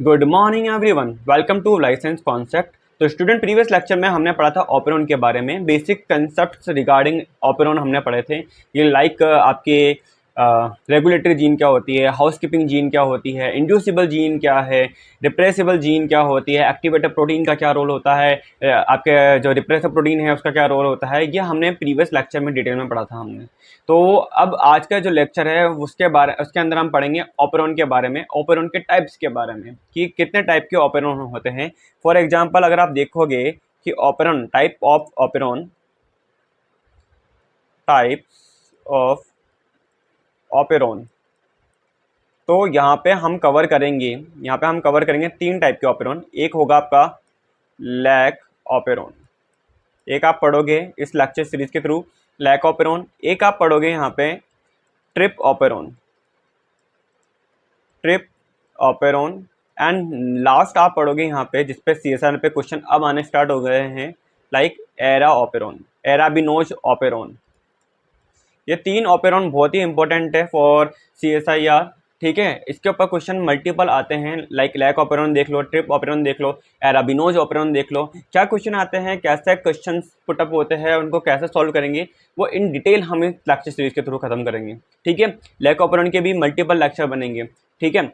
Good morning everyone, welcome to life science concept. तो student, previous lecture में हमने पढ़ा था ऑपेरॉन के बारे में। बेसिक कंसेप्ट्स रिगार्डिंग ऑपेरॉन हमने पढ़े थे। ये लाइक आपके रेगुलेटरी जीन क्या होती है, हाउसकीपिंग जीन क्या होती है, इंड्यूसिबल जीन क्या है, रिप्रेसिबल जीन क्या होती है, एक्टिवेटर प्रोटीन का क्या रोल होता है, आपके जो रिप्रेसिव प्रोटीन है उसका क्या रोल होता है, ये हमने प्रीवियस लेक्चर में डिटेल में पढ़ा था हमने। तो अब आज का जो लेक्चर है उसके अंदर हम पढ़ेंगे ऑपेरॉन के बारे में, ऑपेरॉन के टाइप्स के बारे में कि कितने टाइप के ऑपेरॉन होते हैं। फॉर एग्जांपल अगर आप देखोगे कि operon type of operon, types of operon, तो यहाँ पे हम कवर करेंगे तीन टाइप के ऑपेरॉन। एक होगा आपका लैक ऑपेरॉन, एक आप पढ़ोगे इस लेक्चर सीरीज के थ्रू लैक ऑपेरॉन, एक आप पढ़ोगे यहाँ पे ट्रिप ऑपेरॉन, एंड लास्ट आप पढ़ोगे यहाँ पे जिसपे सीएसआर पे क्वेश्चन अब आने स्टार्ट हो गए हैं, लाइक एरा ऑपेरॉन, एराबिनोज ऑपेरॉन। ये तीन ऑपेरॉन बहुत ही इंपॉर्टेंट है फॉर सीएसआईआर। ठीक है, इसके ऊपर क्वेश्चन मल्टीपल आते हैं, लाइक लैक ऑपेरॉन देख लो, ट्रिप ऑपेरॉन देख लो, एराबिनोज ऑपेरॉन देख लो। क्या क्वेश्चन आते हैं, कैसे क्वेश्चन पुटअप होते हैं, उनको कैसे सॉल्व करेंगे, वो इन डिटेल हम इस लेक्चर सीरीज के थ्रू खत्म करेंगे। ठीक है, लैक ऑपेरॉन के भी मल्टीपल लेक्चर बनेंगे। ठीक है,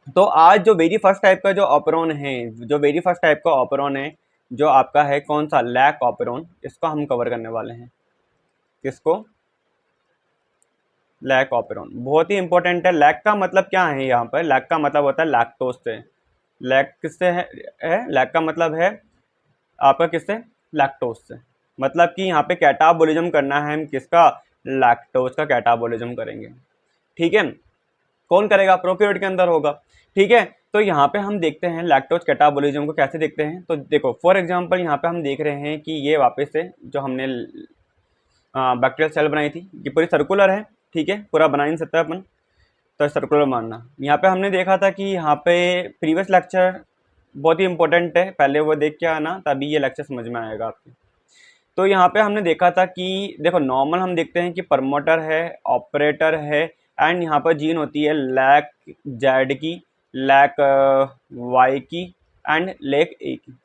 तो आज जो वेरी फर्स्ट टाइप का जो ऑपेरॉन है, जो आपका है कौन सा, लैक ऑपेरॉन, इसको हम कवर करने वाले हैं। किसको? लैक ऑपेरॉन बहुत ही इंपॉर्टेंट है। लैक का मतलब क्या है, यहाँ पर लैक का मतलब होता है लैक्टोज से। लैक किससे है? लैक का मतलब है आपका किससे? लैक्टोज से। मतलब कि यहाँ पे कैटाबोलिज्म करना है हम किसका? लैक्टोज का कैटाबोलिज्म करेंगे। ठीक है, कौन करेगा? प्रोकैरियोट के अंदर होगा। ठीक है, तो यहाँ पे हम देखते हैं लैक्टोज कैटाबोलिज्म को कैसे देखते हैं। तो देखो फॉर एग्जांपल यहाँ पे हम देख रहे हैं कि ये वापस से जो हमने बैक्टीरियल सेल बनाई थी, ये पूरी सर्कुलर है। ठीक है, पूरा बना नहीं सकता अपन, तो सर्कुलर मानना। यहाँ पे हमने देखा था कि यहाँ पे प्रीवियस लेक्चर बहुत ही इंपॉर्टेंट है, पहले वो देख के आना, तभी ये लेक्चर समझ में आएगा आपके। तो यहाँ पे हमने देखा था कि देखो नॉर्मल हम देखते हैं कि प्रमोटर है, ऑपरेटर है, एंड यहाँ पर जीन होती है लैक जेड की, लैक वाई की, एंड लेक ए की।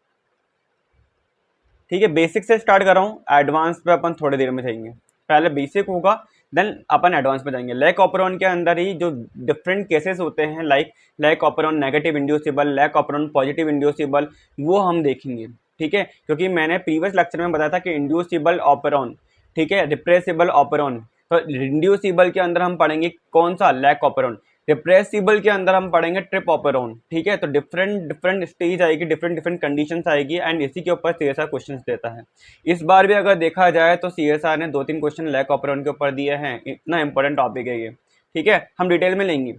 ठीक है, बेसिक से स्टार्ट कर रहा हूँ, एडवांस पे अपन थोड़ी देर में जाएंगे। पहले बेसिक होगा, देन अपन एडवांस पे जाएंगे। लैक ऑपेरॉन के अंदर ही जो डिफरेंट केसेस होते हैं, like lac operon negative inducible, lac operon positive inducible, वो हम देखेंगे। ठीक है, क्योंकि मैंने प्रीवियस लेक्चर में बताया था कि इंड्यूसिबल ऑपेरॉन, ठीक है, रिप्रेसिबल ऑपेरॉन। तो इंड्यूसिबल के अंदर हम पढ़ेंगे कौन सा? Lack operon. रिप्रेसिबल के अंदर हम पढ़ेंगे ट्रिप ऑपेरॉन। ठीक है, तो डिफरेंट स्टेज आएगी, डिफरेंट कंडीशंस आएगी, एंड इसी के ऊपर सीएसआर क्वेश्चंस देता है। इस बार भी अगर देखा जाए तो सीएसआर ने 2-3 क्वेश्चन लैक ऑपेरॉन के ऊपर दिए हैं, इतना इंपॉर्टेंट टॉपिक है ये। ठीक है, हम डिटेल में लेंगे।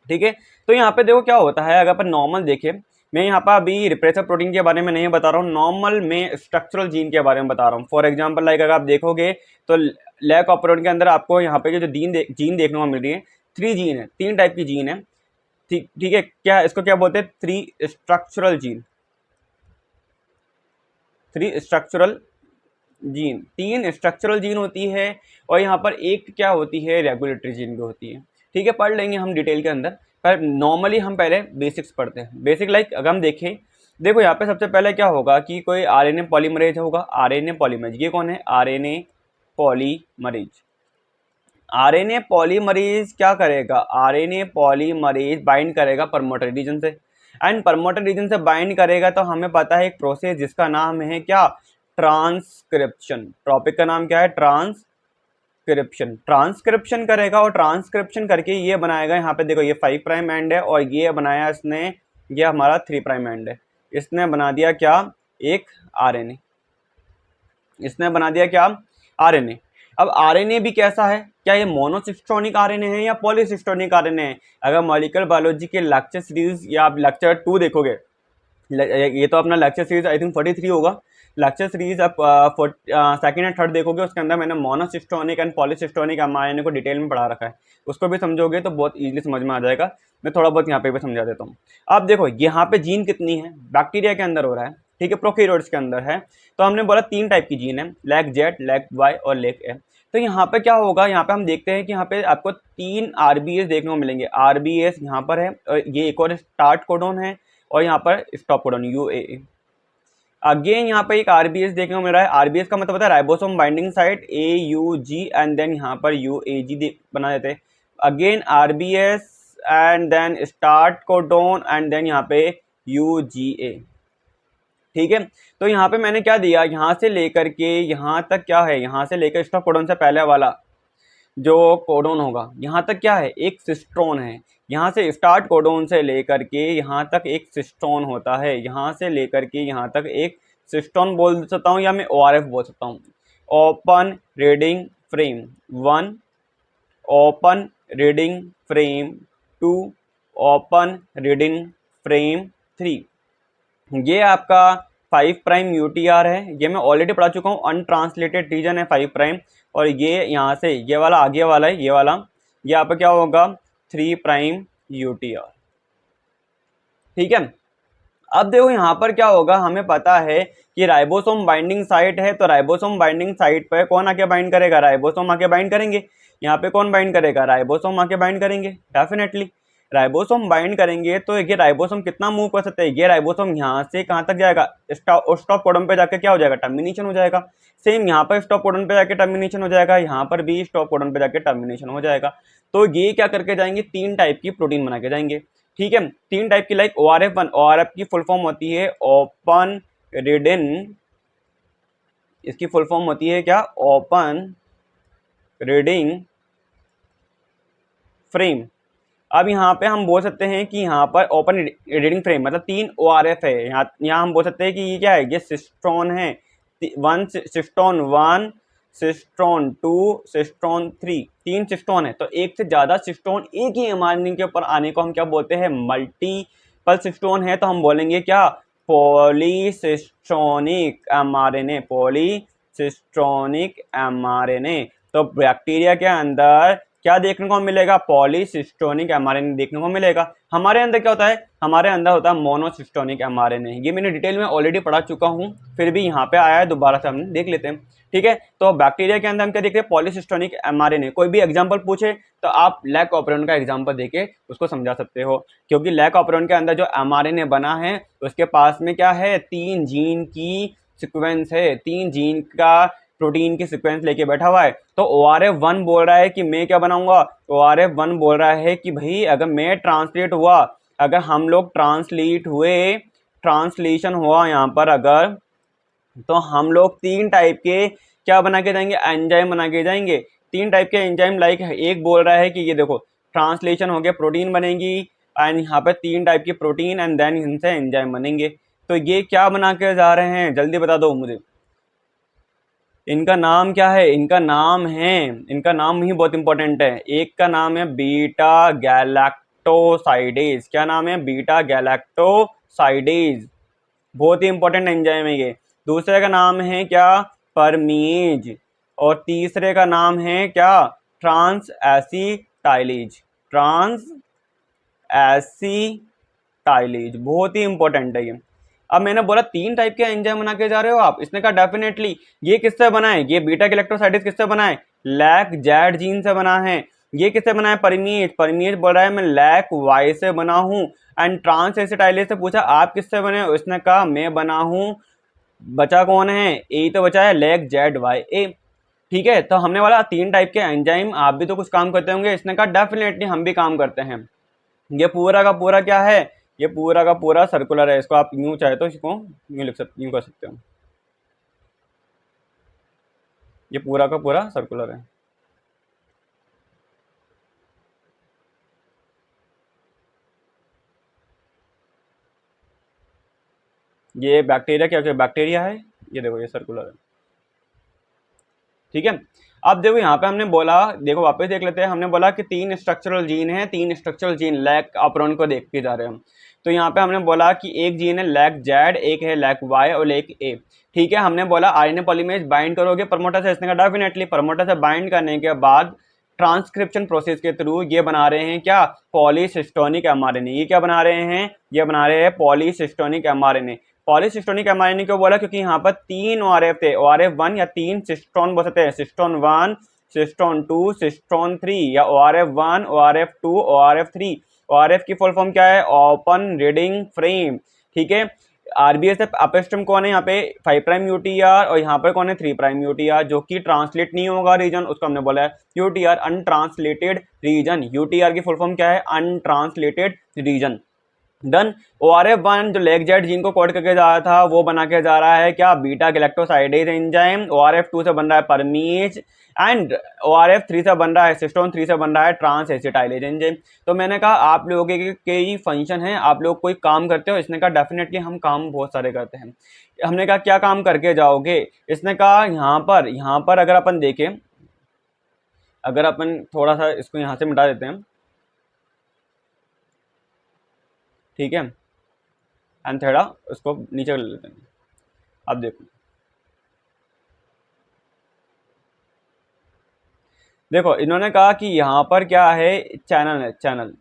ठीक है, तो यहाँ पे देखो क्या होता है, अगर अपन नॉर्मल देखें, मैं यहाँ पर अभी रिप्रेसर प्रोटीन के बारे में नहीं बता रहा हूँ, नॉर्मल में स्ट्रक्चरल जीन के बारे में बता रहा हूँ। फॉर एग्जांपल लाइक अगर आप देखोगे तो लैक ऑपेरॉन के अंदर आपको यहाँ पे जो जीन देखने को मिल रही है, 3 जीन है, 3 टाइप की जीन है। ठीक है, क्या इसको क्या बोलते हैं? 3 structural gene, 3 structural gene, 3 structural gene होती है, और यहाँ पर एक क्या होती है? रेगुलेटरी जीन भी होती है। ठीक है, पढ़ लेंगे हम डिटेल के अंदर, पर नॉर्मली हम पहले बेसिक्स पढ़ते हैं। बेसिक लाइक अगर हम देखें, देखो यहाँ पे सबसे पहले क्या होगा कि कोई आरएनए पॉलीमरेज होगा। आरएनए पॉलीमरेज, ये कौन है? RNA polymerase. आरएनए पॉलीमरेज क्या करेगा? आरएनए पॉलीमरेज बाइंड करेगा प्रमोटर रीजन से, एंड प्रमोटर रीजन से बाइंड करेगा तो हमें पता है एक प्रोसेस जिसका नाम है क्या? ट्रांसक्रिप्शन। टॉपिक का नाम क्या है? ट्रांसक्रिप्शन। ट्रांसक्रिप्शन करेगा, और ट्रांसक्रिप्शन करके ये बनाएगा, यहाँ पे देखो ये 5 प्राइम एंड है, और ये बनाया इसने, ये हमारा 3 प्राइम एंड है। इसने बना दिया क्या? एक आरएनए। इसने बना दिया क्या? आरएनए। अब आरएनए भी कैसा है? क्या ये मोनोसिस्टोनिक आरएनए है या पॉलीसिस्टोनिक आरएनए है? अगर मॉलिक्यूलर बायोलॉजी के लेक्चर सीरीज या आप लेक्चर 2 देखोगे, ये तो अपना लेक्चर सीरीज आई थिंक 43 होगा, लेक्चर सीरीज आप सेकंड एंड थर्ड देखोगे, उसके अंदर मैंने मोनोसिस्टोनिक एंड पॉलीसिस्टोनिक आरएनए को डिटेल में पढ़ा रखा है। उसको भी समझोगे तो बहुत इजीली समझ में आ जाएगा। मैं थोड़ा बहुत यहाँ पे भी समझा देता हूँ। अब देखो यहाँ पे जीन कितनी है, बैक्टीरिया के अंदर हो रहा है, ठीक है, प्रोकैरियोट्स के अंदर है। तो हमने बोला 3 टाइप की जीन है, लैक जेड, लैक वाई और लैक ए। तो यहाँ पे क्या होगा, यहाँ पे हम देखते हैं कि यहाँ पे आपको 3 RBS देखने को मिलेंगे। RBS यहाँ पर है, और ये एक और स्टार्ट कोडॉन है, और यहाँ पर स्टॉप कोडॉन UAA। अगेन यहाँ पे एक RBS देखने को मिल रहा है। RBS का मतलब होता है ribosome binding site, AUG, and then यहाँ पर UAG बना देते हैं। Again RBS and then start codon and then यहाँ पे UGA। ठीक है, तो यहाँ पे मैंने क्या दिया, यहाँ से लेकर के यहाँ तक क्या है, यहाँ से लेकर स्टॉप कोडॉन से पहले वाला जो कोडॉन होगा, यहाँ तक क्या है, एक सिस्ट्रोन है। यहाँ से स्टार्ट कोडॉन से लेकर के यहाँ तक एक सिस्टोन होता है, यहाँ से लेकर के यहाँ तक एक सिस्टोन बोल सकता हूँ, या मैं ORF बोल सकता हूँ। Open reading frame 1, open reading frame 2, open reading frame 3। ये आपका 5 प्राइम UTR है, ये मैं ऑलरेडी पढ़ा चुका हूँ, अनट्रांसलेटेड रीजन है 5 प्राइम। और ये यहाँ से ये वाला आगे वाला है, ये वाला, ये यहाँ पर क्या होगा 3 प्राइम UTR। ठीक है, अब देखो यहाँ पर क्या होगा, हमें पता है कि राइबोसोम बाइंडिंग साइट है, तो राइबोसोम बाइंडिंग साइट पर कौन आके बाइंड करेगा, राइबोसोम आके बाइंड करेंगे। यहाँ पे कौन बाइंड करेगा, राइबोसोम आके बाइंड करेंगे, डेफिनेटली राइबोसोम बाइंड करेंगे। तो ये राइबोसोम कितना मूव कर सकते हैं, ये राइबोसोम यहाँ से कहाँ तक जाएगा, स्टॉप कोडन पे जाके क्या हो जाएगा, टर्मिनेशन हो जाएगा। सेम यहाँ पर स्टॉप कोडन पे जाके टर्मिनेशन हो जाएगा, यहाँ पर भी स्टॉप कोडन पे जाके टर्मिनेशन हो जाएगा। तो ये क्या करके जाएंगे, 3 टाइप की प्रोटीन बना के जाएंगे। ठीक है, 3 टाइप की, लाइक ORF1, ORF की फुल फॉर्म होती है ओपन रीडिंग, इसकी फुल फॉर्म होती है क्या, ओपन रीडिंग फ्रेम। अब यहाँ पे हम बोल सकते हैं कि यहाँ पर ओपन रीडिंग फ्रेम मतलब 3 ORF है। यहाँ हम बोल सकते हैं कि ये क्या है, ये सिस्ट्रॉन है, 1 सिस्टोन 1, सिस्टोन 2, सिस्टोन 3, 3 सिस्टोन है। तो एक से ज़्यादा सिस्टोन एक ही mRNA के ऊपर आने को हम क्या बोलते हैं, मल्टीपल सिस्टोन है, तो हम बोलेंगे क्या, पॉलीसिस्टोनिक mRNA, पॉलीसिस्टोनिक mRNA। तो बैक्टीरिया के अंदर क्या देखने को मिलेगा, पॉलीसिस्टोनिक mRNA देखने को मिलेगा। हमारे अंदर क्या होता है, हमारे अंदर होता है मोनोसिस्टोनिक mRNA। ये मैंने डिटेल में ऑलरेडी पढ़ा चुका हूँ, फिर भी यहाँ पे आया है, दोबारा से हम देख लेते हैं। ठीक है, तो बैक्टीरिया के अंदर हम क्या देख रहे हैं, पॉलीसिस्टोनिक mRNA। कोई भी एग्जाम्पल पूछे तो आप लैक ऑपरेंट का एग्जाम्पल देके उसको समझा सकते हो, क्योंकि लैक ऑपरेंट के अंदर जो mRNA बना है उसके पास में क्या है, 3 जीन की सिक्वेंस है, 3 जीन का प्रोटीन की सीक्वेंस लेके बैठा हुआ है। तो ORF1 बोल रहा है कि मैं क्या बनाऊंगा, ORF1 बोल रहा है कि भाई अगर मैं ट्रांसलेट हुआ, अगर हम लोग ट्रांसलेट हुए, ट्रांसलेशन हुआ यहाँ पर अगर, तो हम लोग 3 टाइप के क्या बना के जाएंगे, एंजाइम बना के जाएंगे। 3 टाइप के एंजाइम, लाइक एक बोल रहा है कि ये देखो ट्रांसलेशन हो गया, प्रोटीन बनेगी, एंड यहाँ पर 3 टाइप की प्रोटीन, एंड देन इनसे एंजाइम बनेंगे। तो ये क्या बना के जा रहे हैं, जल्दी बता दो मुझे, इनका नाम क्या है, इनका नाम है, इनका नाम ही बहुत इंपॉर्टेंट है। एक का नाम है बीटा गैलेक्टोसाइडेज, क्या नाम है, बीटा गैलेक्टोसाइडेज, बहुत ही इंपॉर्टेंट एंजाइम है ये। दूसरे का नाम है क्या, परमीज, और तीसरे का नाम है क्या, ट्रांस एसिटाइलेज, ट्रांस एसिटाइलेज, बहुत ही इंपॉर्टेंट है ये। अब मैंने बोला 3 टाइप के एंजाइम बना के जा रहे हो आप, इसने कहा डेफिनेटली। ये किससे बना है, ये बीटा गैलेक्टोसाइडेज किससे बना है, लैक जेड जीन से बना है। ये किससे बना है, परमीज, परमीज बोल रहा है मैं लैक वाई से बना हूँ। एंड ट्रांस एसिटाइलेज से पूछा आप किससे बने हो, इसने कहा मैं बना हूँ, बचा कौन है, ए तो बचा है, लैक जेड वाई ए। ठीक है, तो हमने बोला 3 टाइप के एंजाइम, आप भी तो कुछ काम करते होंगे, इसने कहा डेफिनेटली हम भी काम करते हैं। ये पूरा का पूरा क्या है, ये पूरा का पूरा सर्कुलर है, इसको आप यूं चाहे तो इसको यूं लिख सकते, यूं कर सकते हो, ये पूरा का पूरा सर्कुलर है। ये बैक्टीरिया क्या बैक्टीरिया है, ये देखो ये सर्कुलर है। ठीक है, अब देखो यहाँ पे हमने बोला, देखो वापस देख लेते हैं, हमने बोला कि 3 स्ट्रक्चरल जीन है, 3 स्ट्रक्चरल जीन लैक ऑपरेंट को देख के जा रहे हैं हम। तो यहाँ पे हमने बोला कि एक जीन है लैक जेड, एक है लैक वाई और लैक ए। ठीक है, हमने बोला आरएनए पॉलीमरेज बाइंड करोगे प्रमोटर से, इसने कहा डेफिनेटली। प्रमोटर से बाइंड करने के बाद ट्रांसक्रिप्शन प्रोसेस के थ्रू ये बना रहे हैं क्या, पॉलीसिस्टोनिक mRNA। ये क्या बना रहे हैं, ये बना रहे हैं पॉलीसिस्टोनिक mRNA। पॉलीसिस्टोनिक mRNA क्यों बोला, क्योंकि यहाँ पर 3 ORF थे, ORF1 या 3 सिस्टोन बोल सकते हैं, सिस्टोन 1, सिस्टोन 2, सिस्टोन 3 या ORF1, ORF2, ORF3। ORF की फुल फॉर्म क्या है? Open reading frame. ठीक है, RBSF अपस्ट्रीम कौन है यहाँ पे? 5 प्राइम UTR, और यहाँ पर कौन है? 3 प्राइम UTR, जो कि ट्रांसलेट नहीं होगा रीजन, उसको हमने बोला है UTR, अनट्रांसलेटेड रीजन। UTR की फुल फॉर्म क्या है? Untranslated region. डन। ORF1 जो लेग जेट जीन को कोड करके जा रहा था वो बना के जा रहा है क्या? Beta galactosidase enzyme. ORF2 से बन रहा है परमीज, एंड ORF3 से बन रहा है, सिस्टोन 3 से बन रहा है ट्रांस एसिटाइलेज एंजाइम। तो मैंने कहा आप लोगों के ही फंक्शन है, आप लोग कोई काम करते हो? इसने कहा डेफिनेटली हम काम बहुत सारे करते हैं। हमने कहा क्या काम करके जाओगे? इसने कहा यहाँ पर अगर अपन देखें, अगर अपन थोड़ा सा इसको यहाँ से मिटा देते हैं, ठीक है, एंथेडा उसको नीचे कर लेते हैं। अब देखो, देखो इन्होंने कहा कि यहाँ पर क्या है? चैनल है, चैनल।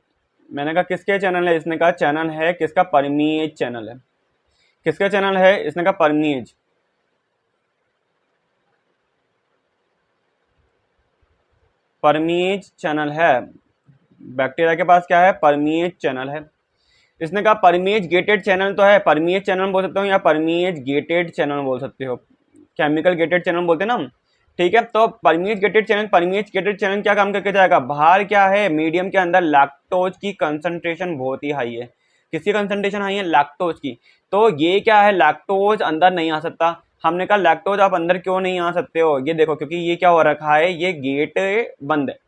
मैंने कहा किसके चैनल है? इसने कहा चैनल है किसका? परमीएज चैनल है। किसका चैनल है? इसने कहा परमीएज। परमीएज चैनल है। बैक्टीरिया के पास क्या है? परमीएज चैनल है। इसने कहा परमीएज गेटेड चैनल तो है, परमीएज चैनल बोल सकते हो या परमीएज गेटेड चैनल बोल सकते हो, केमिकल गेटेड चैनल बोलते हैं ना हम। ठीक है, तो परमीएज गेटेड चैनल, परमीएज गेटेड चैनल क्या काम करके जाएगा? बाहर क्या है? मीडियम के अंदर लैक्टोज की कंसंट्रेशन बहुत ही हाई है। किसकी कंसंट्रेशन हाई है? लैक्टोज की। तो ये क्या है? लैक्टोज अंदर नहीं आ सकता। हमने कहा लैक्टोज आप अंदर क्यों नहीं आ सकते हो? ये देखो, क्योंकि ये क्या हो रखा है? ये गेट बंद है।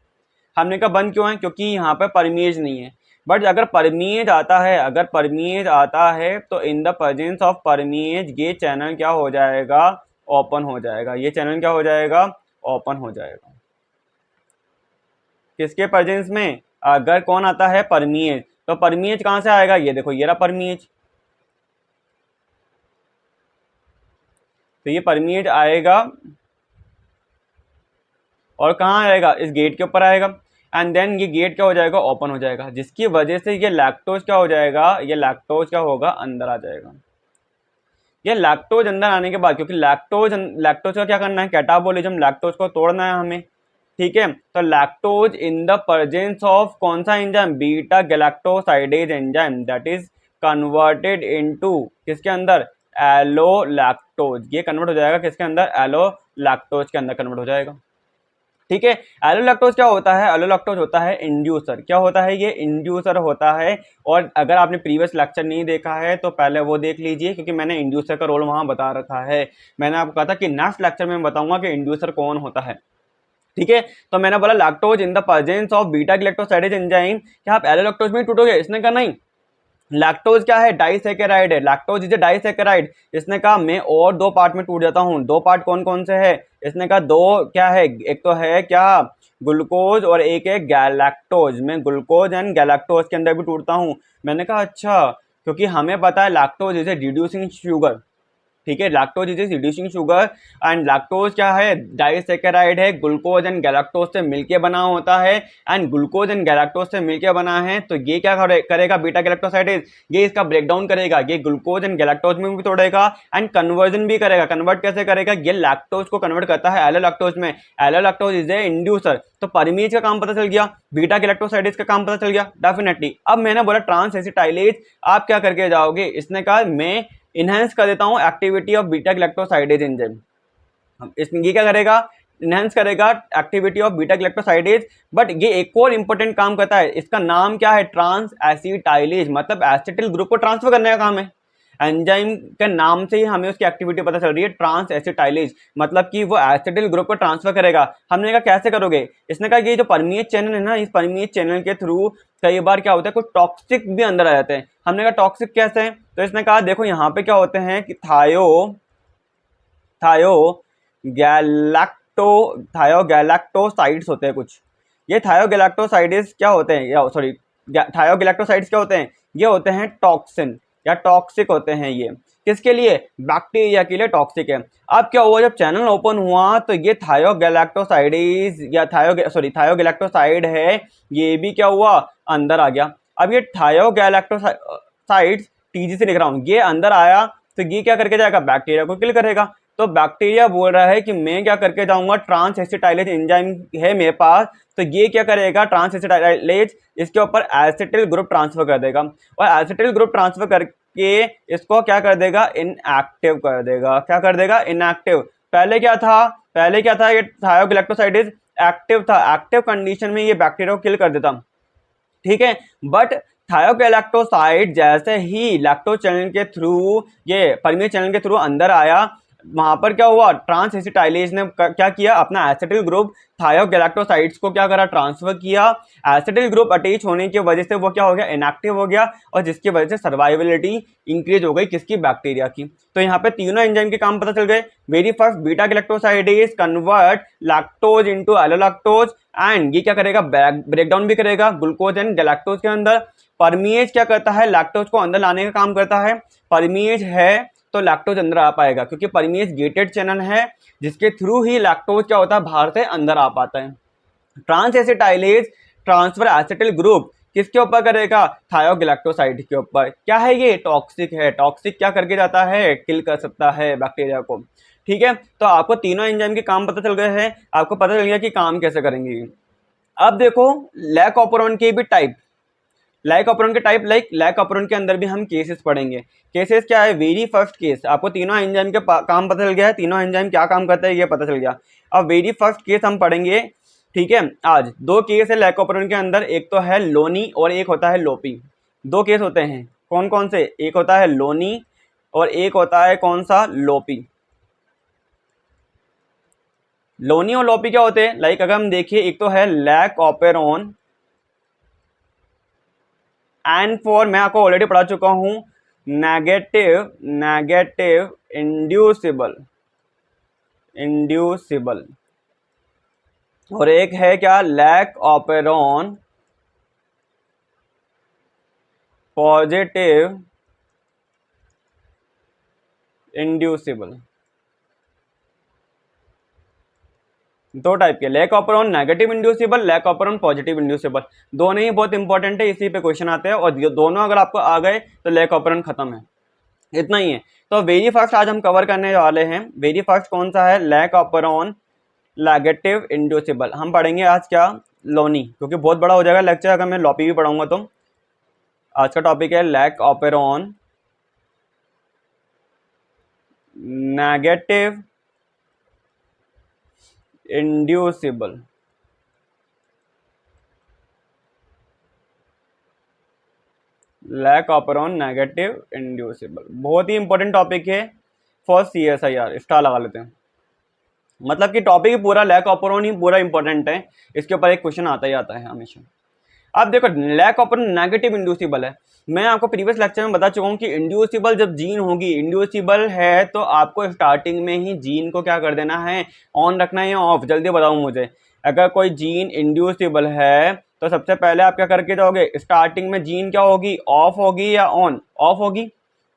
हमने कहा बंद क्यों है? क्योंकि यहाँ पर परमीज नहीं है। बट अगर परमीज आता है, अगर परमीज आता है तो इन द प्रेजेंस ऑफ परमीज ये चैनल क्या हो जाएगा? ओपन हो जाएगा। ये चैनल क्या हो जाएगा? ओपन हो जाएगा। किसके प्रेजेंस में? अगर कौन आता है? परमीज। तो परमीज कहां से आएगा? ये देखो, ये रहा परमीज। तो ये परमीज आएगा और कहाँ आएगा? इस गेट के ऊपर आएगा, एंड देन ये गेट क्या हो जाएगा? ओपन हो जाएगा, जिसकी वजह से ये लैक्टोज क्या हो जाएगा? ये लैक्टोज क्या होगा? अंदर आ जाएगा। ये लैक्टोज अंदर आने के बाद, क्योंकि लैक्टोज का क्या करना है? कैटाबोलिज्म, लैक्टोज को तोड़ना है हमें। ठीक है, तो lactose in the presence of कौन सा enzyme? Beta galactosidase enzyme, that is converted into किसके अंदर? Yellow lactose. ये कन्वर्ट हो जाएगा किसके अंदर? एलो लैक्टोज के अंदर कन्वर्ट हो जाएगा। ठीक है, एलोलैक्टोज क्या होता है? एलोलैक्टोज होता है इंड्यूसर। क्या होता है? ये इंड्यूसर होता है। और अगर आपने प्रीवियस लेक्चर नहीं देखा है तो पहले वो देख लीजिए, क्योंकि मैंने इंड्यूसर का रोल वहां बता रखा है। मैंने आपको कहा था कि नेक्स्ट लेक्चर में बताऊंगा कि इंड्यूसर कौन होता है। ठीक है, तो मैंने बोला lactose in the presence of beta galactosidase enzyme, क्या आप एलोलैक्टोज में टूटोगे? इसने कहा नहीं, लैक्टोज क्या है? डाइसैकेराइड है। Lactose is a disaccharide. इसने कहा मैं और दो पार्ट में टूट जाता हूँ। दो पार्ट कौन कौन से है? इसने कहा दो क्या है? एक तो है क्या? ग्लूकोज, और एक है गैलेक्टोज। मैं ग्लूकोज एंड गैलेक्टोज के अंदर भी टूटता हूँ। मैंने कहा अच्छा, क्योंकि हमें पता है lactose is a reducing sugar. ठीक है, lactose is reducing sugar, and lactose क्या है? डाइसैकेराइड है। ग्लूकोज एंड गैलेक्टोज से मिलके बना होता है, एंड ग्लूकोज एंड गैलेक्टोज से मिलके बना है। तो ये क्या करेगा? बीटा गैलेक्टोसाइडेज, ये इसका ब्रेकडाउन करेगा। ये ग्लूकोज एंड गैलेक्टोज में भी तोड़ेगा एंड कन्वर्जन भी करेगा। कन्वर्ट कैसे करेगा? ये लैक्टोज को कन्वर्ट करता है एलोलैक्टोज में। एलोलैक्टोज इज ए इंड्यूसर। तो परमीज का काम पता चल गया, बीटा गैलेक्टोसाइडेज का काम पता चल गया डेफिनेटली। अब मैंने बोला ट्रांस एसिटाइलेज आप क्या करके जाओगे? इसने कहा मैं इनहेंस कर देता हूं activity of beta galactosidase enzyme. इसमें ये क्या करेगा? इनहेंस करेगा activity of beta galactosidase. But ये एक और इंपॉर्टेंट काम करता है, इसका नाम क्या है? ट्रांस एसिटाइलेज, मतलब एसिटिल ग्रुप को ट्रांसफर करने का काम है। एंजाइम के नाम से ही हमें उसकी एक्टिविटी पता चल रही है, ट्रांस एसिटाइलेज, मतलब कि वो एसिटिल ग्रुप को ट्रांसफर करेगा। हमने कहा कैसे करोगे? इसने कहा ये जो परमीज चैनल है ना, इस परमीज चैनल के थ्रू कई बार क्या होता है, कुछ टॉक्सिक भी अंदर आ जाते हैं। हमने कहा टॉक्सिक कैसे? तो इसने कहा देखो यहाँ पे क्या होते हैं कि थायोगैलेक्टोसाइड्स होते हैं कुछ। ये थायोगैलेक्टोसाइड्स क्या होते हैं? या सॉरी, थायोगैलेक्टोसाइड्स क्या होते हैं? ये होते हैं टॉक्सिन या टॉक्सिक होते हैं। ये किसके लिए? बैक्टीरिया के लिए टॉक्सिक है। अब क्या हुआ? जब चैनल ओपन हुआ तो ये थायोगैलेक्टोसाइड्स या थायोगैलेक्टोसाइड है, ये भी क्या हुआ? अंदर आ गया। अब ये थायोगैलेक्टोसाइड्स TG से लिख रहा हूं, ये अंदर आया तो ये क्या करके जाएगा? बैक्टीरिया को किल करेगा। तो बैक्टीरिया बोल रहा है कि मैं क्या करके जाऊंगा, ट्रांस एसिटाइलेज एंजाइम है मेरे पास, तो ये क्या करेगा, ट्रांस एसिटाइलेज इसके ऊपर एसिटिल ग्रुप ट्रांसफर कर देगा, और एसिटिल ग्रुप ट्रांसफर करके इसको क्या कर देगा, इनएक्टिव कर देगा। क्या कर देगा, इनएक्टिव। पहले क्या था, ये थायोग्लाइकोसाइडेज एक्टिव था, एक्टिव कंडीशन में ये बैक्टीरिया को किल कर देता, ठीक है। बट थायोगैलेक्टोसाइड जैसे ही लैक्टोज चैनल के थ्रू, ये परमीज चैनल के थ्रू अंदर आया, वहां पर क्या हुआ, ट्रांस एसिटाइलेज ने क्या किया, अपना एसिटिल ग्रुप थायोगैलेक्टोसाइड्स को क्या करा, ट्रांसफर किया। एसिटिल ग्रुप अटैच होने की वजह से वो क्या हो गया, इनएक्टिव हो गया, और जिसकी वजह से सर्वाइबिलिटी इंक्रीज हो गई किसकी, बैक्टीरिया की। तो यहाँ पे तीनों एंजाइम के काम पता चल गए। Very first, beta galactosidase convert lactose into allolactose, and ये क्या करेगा, ब्रेकडाउन भी करेगा ग्लूकोज एंड गैलेक्टोज के अंदर। परमीज क्या करता है, लैक्टोज को अंदर लाने का काम करता है। परमीज है तो लैक्टोज अंदर आ पाएगा, क्योंकि परमीज गेटेड चैनल है, जिसके थ्रू ही लैक्टोज क्या होता है, बाहर से अंदर आ पाता है। Trans acetylase transfer acetyl group किसके ऊपर करेगा, थायोगैलेक्टोसाइड के ऊपर। क्या है ये, टॉक्सिक है। टॉक्सिक क्या करके जाता है, किल कर सकता है बैक्टीरिया को, ठीक है। तो आपको तीनों एंजाइम के काम पता चल गए हैं, आपको पता चल गया कि काम कैसे करेंगे। अब देखो लैक ऑपरॉन के भी टाइप, लैक ऑपरॉन के टाइप, लाइक लैक ऑपरॉन के अंदर भी हम केसेस पढ़ेंगे। केसेस क्या है, वेरी फर्स्ट केस, आपको तीनों एंजाइम के काम पता चल गया है, तीनों एंजाइम क्या काम करता है ये पता चल गया। अब वेरी फर्स्ट केस हम पढ़ेंगे, ठीक है। आज दो केस है लैक ऑपरॉन के अंदर, एक तो है लोनी और एक होता है लोपी। दो केस होते हैं, कौन कौन से, एक होता है लोनी और एक होता है कौन सा, लोपी। लोनी और लोपी क्या होते हैं, लाइक अगर हम देखिए, एक तो है लैक ऑपरॉन एंड फॉर, मैं आपको ऑलरेडी पढ़ा चुका हूं, नेगेटिव इंड्यूसिबल, और एक है क्या, लैक ऑपरॉन पॉजिटिव इंड्यूसिबल। दो टाइप के, lac operon negative inducible, lac operon positive inducible. दोनों ही बहुत इंपॉर्टेंट है, इसी पे क्वेश्चन आते हैं, और दोनों अगर आपको आ गए तो लैक ऑपरॉन खत्म है, इतना ही है। तो वेरी फर्स्ट आज हम कवर करने वाले हैं। वेरी फर्स्ट कौन सा है, लैक ऑपरॉन नेगेटिव इंड्यूसिबल। हम पढ़ेंगे आज क्या, लोनी, क्योंकि बहुत बड़ा हो जाएगा लेक्चर अगर मैं लोपी भी पढ़ाऊंगा तो। आज का टॉपिक है lac operon negative inducible. Lac operon negative inducible बहुत ही इंपॉर्टेंट टॉपिक है फॉर CSIR। स्टार लगा लेते हैं, मतलब कि टॉपिक ही पूरा लैक ऑपरॉन ही पूरा इंपॉर्टेंट है, इसके ऊपर एक क्वेश्चन आता ही आता है हमेशा। अब देखो लैक ऑपरॉन नेगेटिव इंड्यूसिबल है, मैं आपको प्रीवियस लेक्चर में बता चुका हूं कि इंड्यूसिबल जब जीन होगी, इंड्यूसिबल है तो आपको स्टार्टिंग में ही जीन को क्या कर देना है, ऑन रखना है या ऑफ, जल्दी बताओ मुझे। अगर कोई जीन इंड्यूसिबल है तो सबसे पहले आप क्या करके जाओगे, स्टार्टिंग में जीन क्या होगी, ऑफ होगी या ऑन, ऑफ होगी।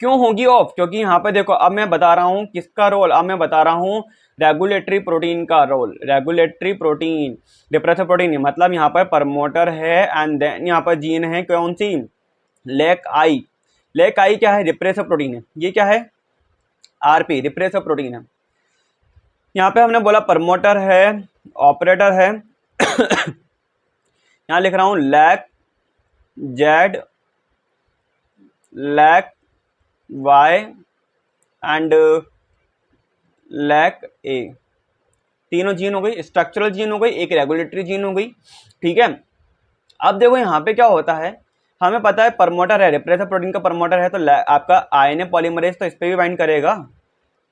क्यों होगी ऑफ, क्योंकि यहाँ पे देखो अब मैं बता रहा हूँ किसका रोल, अब मैं बता रहा हूँ रेगुलेटरी प्रोटीन का role. Regulatory protein, depressor protein, मतलब यहाँ पर प्रमोटर है एंड देन यहाँ पर जीन है कौन सी, लेक आई। लेक आई क्या है, रिप्रेसर प्रोटीन है। ये क्या है, RP, रिप्रेसर प्रोटीन है। यहाँ पे हमने बोला प्रमोटर है, ऑपरेटर है यहाँ लिख रहा हूं lac Z, lac Y and lac A. तीनों जीन हो गई, स्ट्रक्चरल जीन हो गई, एक रेगुलेटरी जीन हो गई, ठीक है। अब देखो यहाँ पे क्या होता है, हमें पता है प्रमोटर है, रिप्रेसर प्रोटीन का प्रमोटर है, तो आपका RNA पॉलीमरेज तो इस पे भी बाइंड करेगा,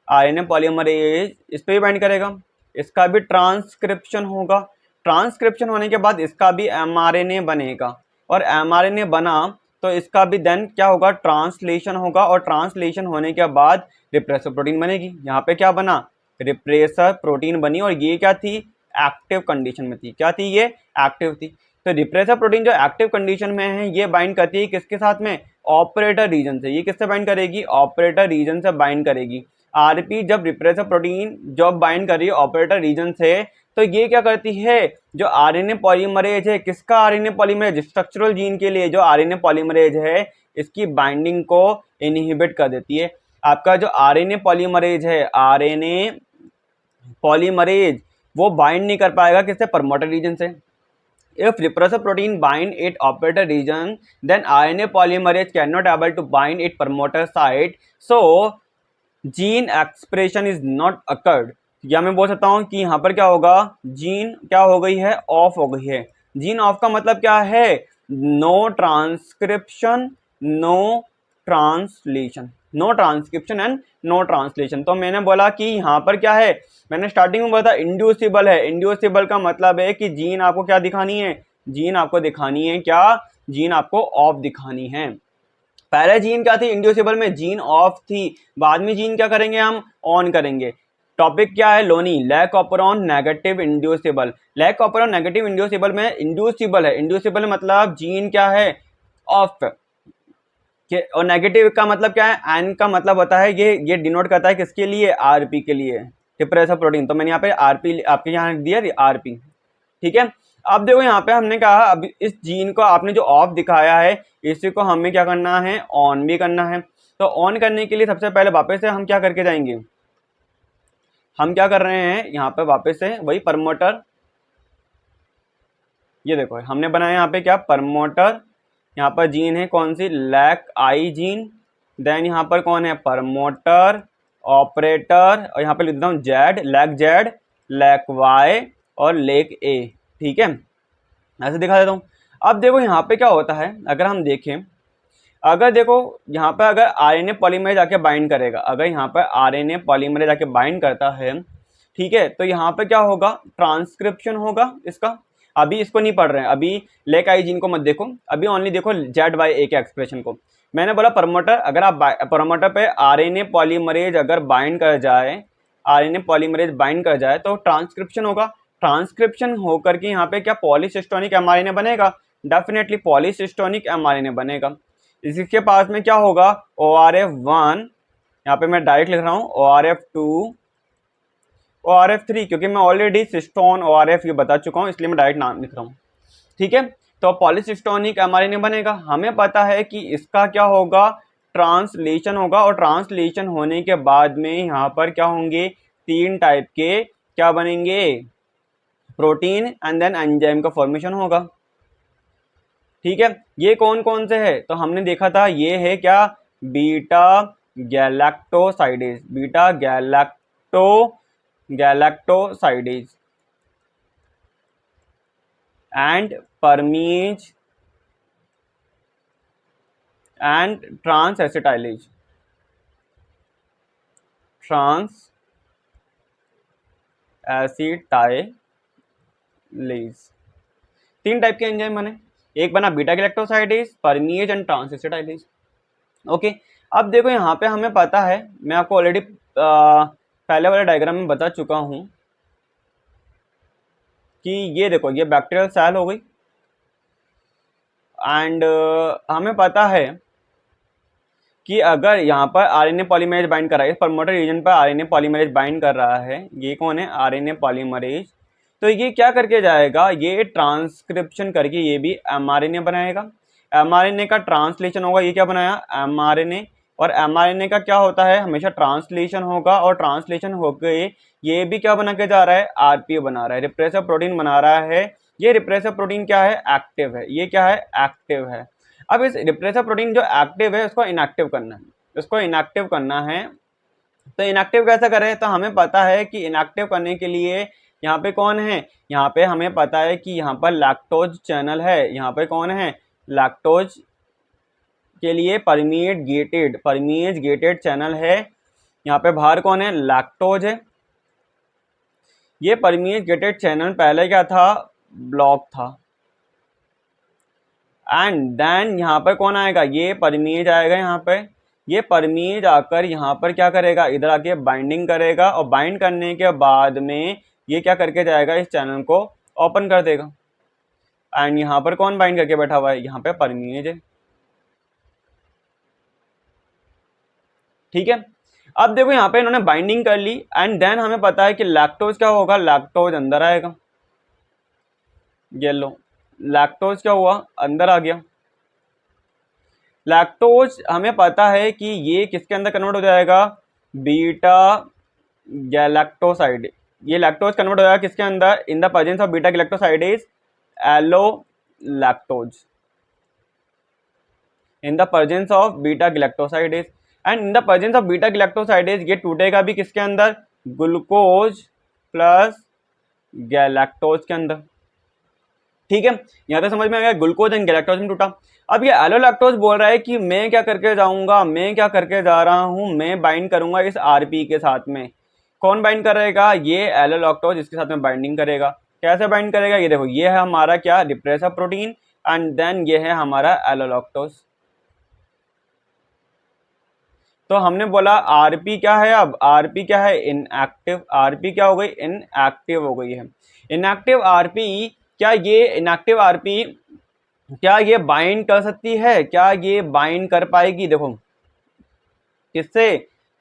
RNA पॉलीमरेज इस पे भी बाइंड करेगा, इसका भी ट्रांसक्रिप्शन होगा, ट्रांसक्रिप्शन होने के बाद इसका भी mRNA बनेगा, और mRNA बना तो इसका भी देन क्या होगा, ट्रांसलेशन होगा, और ट्रांसलेशन होने के बाद रिप्रेसर प्रोटीन बनेगी। यहाँ पे क्या बना, रिप्रेसर प्रोटीन बनी, और ये क्या थी, एक्टिव कंडीशन में थी। क्या थी, ये एक्टिव थी। तो रिप्रेसर प्रोटीन जो एक्टिव कंडीशन में है ये बाइंड करती है किसके साथ में, ऑपरेटर रीजन से। ये किससे बाइंड करेगी, ऑपरेटर रीजन से बाइंड करेगी। RP जब रिप्रेसर प्रोटीन जब बाइंड कर रही है ऑपरेटर रीजन से, तो ये क्या करती है, जो RNA पॉलीमरेज है, किसका RNA पॉलीमरेज, स्ट्रक्चरल जीन के लिए जो RNA पॉलीमरेज है, इसकी बाइंडिंग को इनहिबिट कर देती है। आपका जो आरएनए पॉलीमरेज है, आरएनए पॉलीमरेज वो बाइंड नहीं कर पाएगा किससे, प्रमोटर रीजन से। If repressor protein bind its operator region, then RNA polymerase cannot able to bind its promoter site, so gene expression is not occurred। या मैं बोल सकता हूँ कि यहाँ पर क्या होगा, जीन क्या हो गई है, ऑफ हो गई है। जीन ऑफ का मतलब क्या है, no transcription, no translation, no transcription and no translation. तो मैंने बोला कि यहाँ पर क्या है, मैंने स्टार्टिंग में बोला था इंड्यूसिबल है। इंड्यूसिबल का मतलब है कि जीन आपको क्या दिखानी है, जीन आपको दिखानी है क्या, जीन आपको ऑफ दिखानी है। पहले जीन क्या थी, इंड्यूसिबल में जीन ऑफ थी, बाद में जीन क्या करेंगे, हम ऑन करेंगे। टॉपिक क्या है, लोनी, lac operon negative inducible. Lac operon negative inducible में इंड्यूसिबल है, इंड्यूसिबल मतलब जीन क्या है, ऑफ। और नेगेटिव का मतलब क्या है, एन का मतलब होता है ये डिनोट करता है किसके लिए, आरपी के लिए, रिप्रेसर प्रोटीन। तो मैंने यहाँ पे आरपी आपके यहाँ दिया आरपी, ठीक है। अब देखो यहाँ पे हमने कहा अब इस जीन को आपने जो ऑफ दिखाया है इसी को हमें क्या करना है, ऑन भी करना है। तो ऑन करने के लिए सबसे पहले वापस से हम क्या करके जाएंगे, हम क्या कर रहे हैं यहाँ पे वापस से वही प्रमोटर, ये देखो हमने बनाया यहाँ पे क्या, प्रमोटर। यहाँ पर जीन है कौन सी, लैक आई जीन। देन यहाँ पर कौन है, प्रमोटर, ऑपरेटर, और यहाँ पे लिख देता हूँ जेड, लैक वाई और लेक ए, ठीक है, ऐसे दिखा देता हूँ। अब देखो यहाँ पे क्या होता है, अगर हम देखें, अगर देखो यहाँ पर अगर आरएनए पॉलीमरेज आके बाइंड करेगा, अगर यहाँ पर आरएनए पॉलीमरेज आके बाइंड करता है, ठीक है, तो यहाँ पे क्या होगा, ट्रांसक्रिप्शन होगा इसका। अभी इसको नहीं पढ़ रहे हैं, अभी लेक आई जीन को मत देखो, अभी ओनली देखो जेड बाई ए के एक्सप्रेशन को। मैंने बोला प्रमोटर, अगर आप प्रमोटर पे आरएनए पॉलीमरेज अगर बाइंड कर जाए, आरएनए पॉलीमरेज बाइंड कर जाए तो ट्रांसक्रिप्शन होगा। ट्रांसक्रिप्शन होकर के यहाँ पे क्या पॉलीसिस्टोनिक एमआरएनए बनेगा, डेफिनेटली पॉलीसिस्टोनिक एमआरएनए बनेगा। इसके पास में क्या होगा, ORF1, यहाँ पे मैं डायरेक्ट लिख रहा हूँ ORF2, ORF3, क्योंकि मैं ऑलरेडी सिस्टोन ORF ये बता चुका हूँ इसलिए मैं डायरेक्ट नाम लिख रहा हूँ, ठीक है। तो पॉलीसिस्टोनिक एमआरएनए बनेगा। हमें पता है कि इसका क्या होगा, ट्रांसलेशन होगा, और ट्रांसलेशन होने के बाद में यहाँ पर क्या होंगे, 3 टाइप के क्या बनेंगे, प्रोटीन एंड देन एंजाइम का फॉर्मेशन होगा, ठीक है। ये कौन कौन से है, तो हमने देखा था ये है क्या, beta galactosidase, beta galactosidase and permease and trans acetylase, trans acetylase, 3 type के एंजाइम बने, एक बना beta galactosidase, permease and trans acetylase, okay. अब देखो यहाँ पे हमें पता है, मैं आपको ऑलरेडी पहले वाले डायग्राम में बता चुका हूँ कि ये देखो ये बैक्टीरियल सेल हो गई, एंड हमें पता है कि अगर यहाँ पर आरएनए पॉलीमरेज बाइंड कर रहा है, इस प्रमोटर रीजन पर आरएनए पॉलीमरेज बाइंड कर रहा है, ये कौन है, आरएनए पॉलीमरेज। तो ये क्या करके जाएगा, ये ट्रांसक्रिप्शन करके ये भी एमआरएनए बनाएगा, एमआरएनए का ट्रांसलेशन होगा, ये क्या बनाया, एमआरएनए। और एमआरएनए का क्या होता है, हमेशा ट्रांसलेशन होगा, और ट्रांसलेशन होकर ये भी क्या बना के जा रहा है, आरपीए बना रहा है, रिप्रेसर प्रोटीन बना रहा है। ये रिप्रेसर प्रोटीन क्या है, एक्टिव है, ये क्या है, एक्टिव है। अब इस रिप्रेसर प्रोटीन जो एक्टिव है उसको इनएक्टिव करना है, उसको इनएक्टिव करना है। तो इनएक्टिव कैसे करें, तो हमें पता है कि इनएक्टिव करने के लिए यहाँ पे कौन है, यहाँ पे हमें पता है कि यहाँ पर लैक्टोज चैनल है, यहाँ पे कौन है, लैक्टोज के लिए परमीज गेटेड चैनल है। यहाँ पे बाहर कौन है, लैक्टोज है। ये परमीज गेटेड चैनल पहले क्या था, ब्लॉक था, एंड देन यहाँ पर कौन आएगा, ये परमीज आएगा यहाँ पे। ये परमीज आकर यहाँ पर क्या करेगा, इधर आके बाइंडिंग करेगा, और बाइंड करने के बाद में ये क्या करके जाएगा, इस चैनल को ओपन कर देगा। एंड यहाँ पर कौन बाइंड करके बैठा हुआ है, यहाँ पे परमीज है, ठीक है। अब देखो यहाँ पे इन्होंने बाइंडिंग कर ली, एंड देन हमें पता है कि लैक्टोज क्या होगा, लैक्टोज अंदर आएगा, ये लो लैक्टोज क्या हुआ, अंदर आ गया। लैक्टोज हमें पता है कि ये किसके अंदर कन्वर्ट हो जाएगा, बीटा गैलेक्टोसाइड। ये लैक्टोज कन्वर्ट हो जाएगा किसके अंदर, in the presence of beta galactosidase allolactose, in the presence of beta galactosidase. And in the presence of beta galactosidase ये टूटेगा भी किसके अंदर, ग्लूकोज प्लस गैलेक्टोज के अंदर। ठीक है, यहाँ तक समझ में आ गया, ग्लूकोज एंड गैलेक्टोज में टूटा। अब ये एलोलैक्टोज बोल रहा है कि मैं क्या करके जाऊंगा, मैं क्या करके जा रहा हूं, मैं बाइंड करूंगा इस आरपी के साथ में। कौन बाइंड करेगा, ये एलोलैक्टोज इसके साथ में बाइंडिंग करेगा। कैसे बाइंड करेगा, ये देखो, ये है हमारा क्या, रिप्रेसर प्रोटीन, एंड देन ये है हमारा एलोलैक्टोज। तो हमने बोला आरपी क्या है, अब आरपी क्या है, इनएक्टिव। आरपी क्या हो गई, इनएक्टिव हो गई है। इनएक्टिव आरपी, क्या ये इनएक्टिव आरपी क्या ये बाइंड कर सकती है, क्या ये बाइंड कर पाएगी, देखो किससे,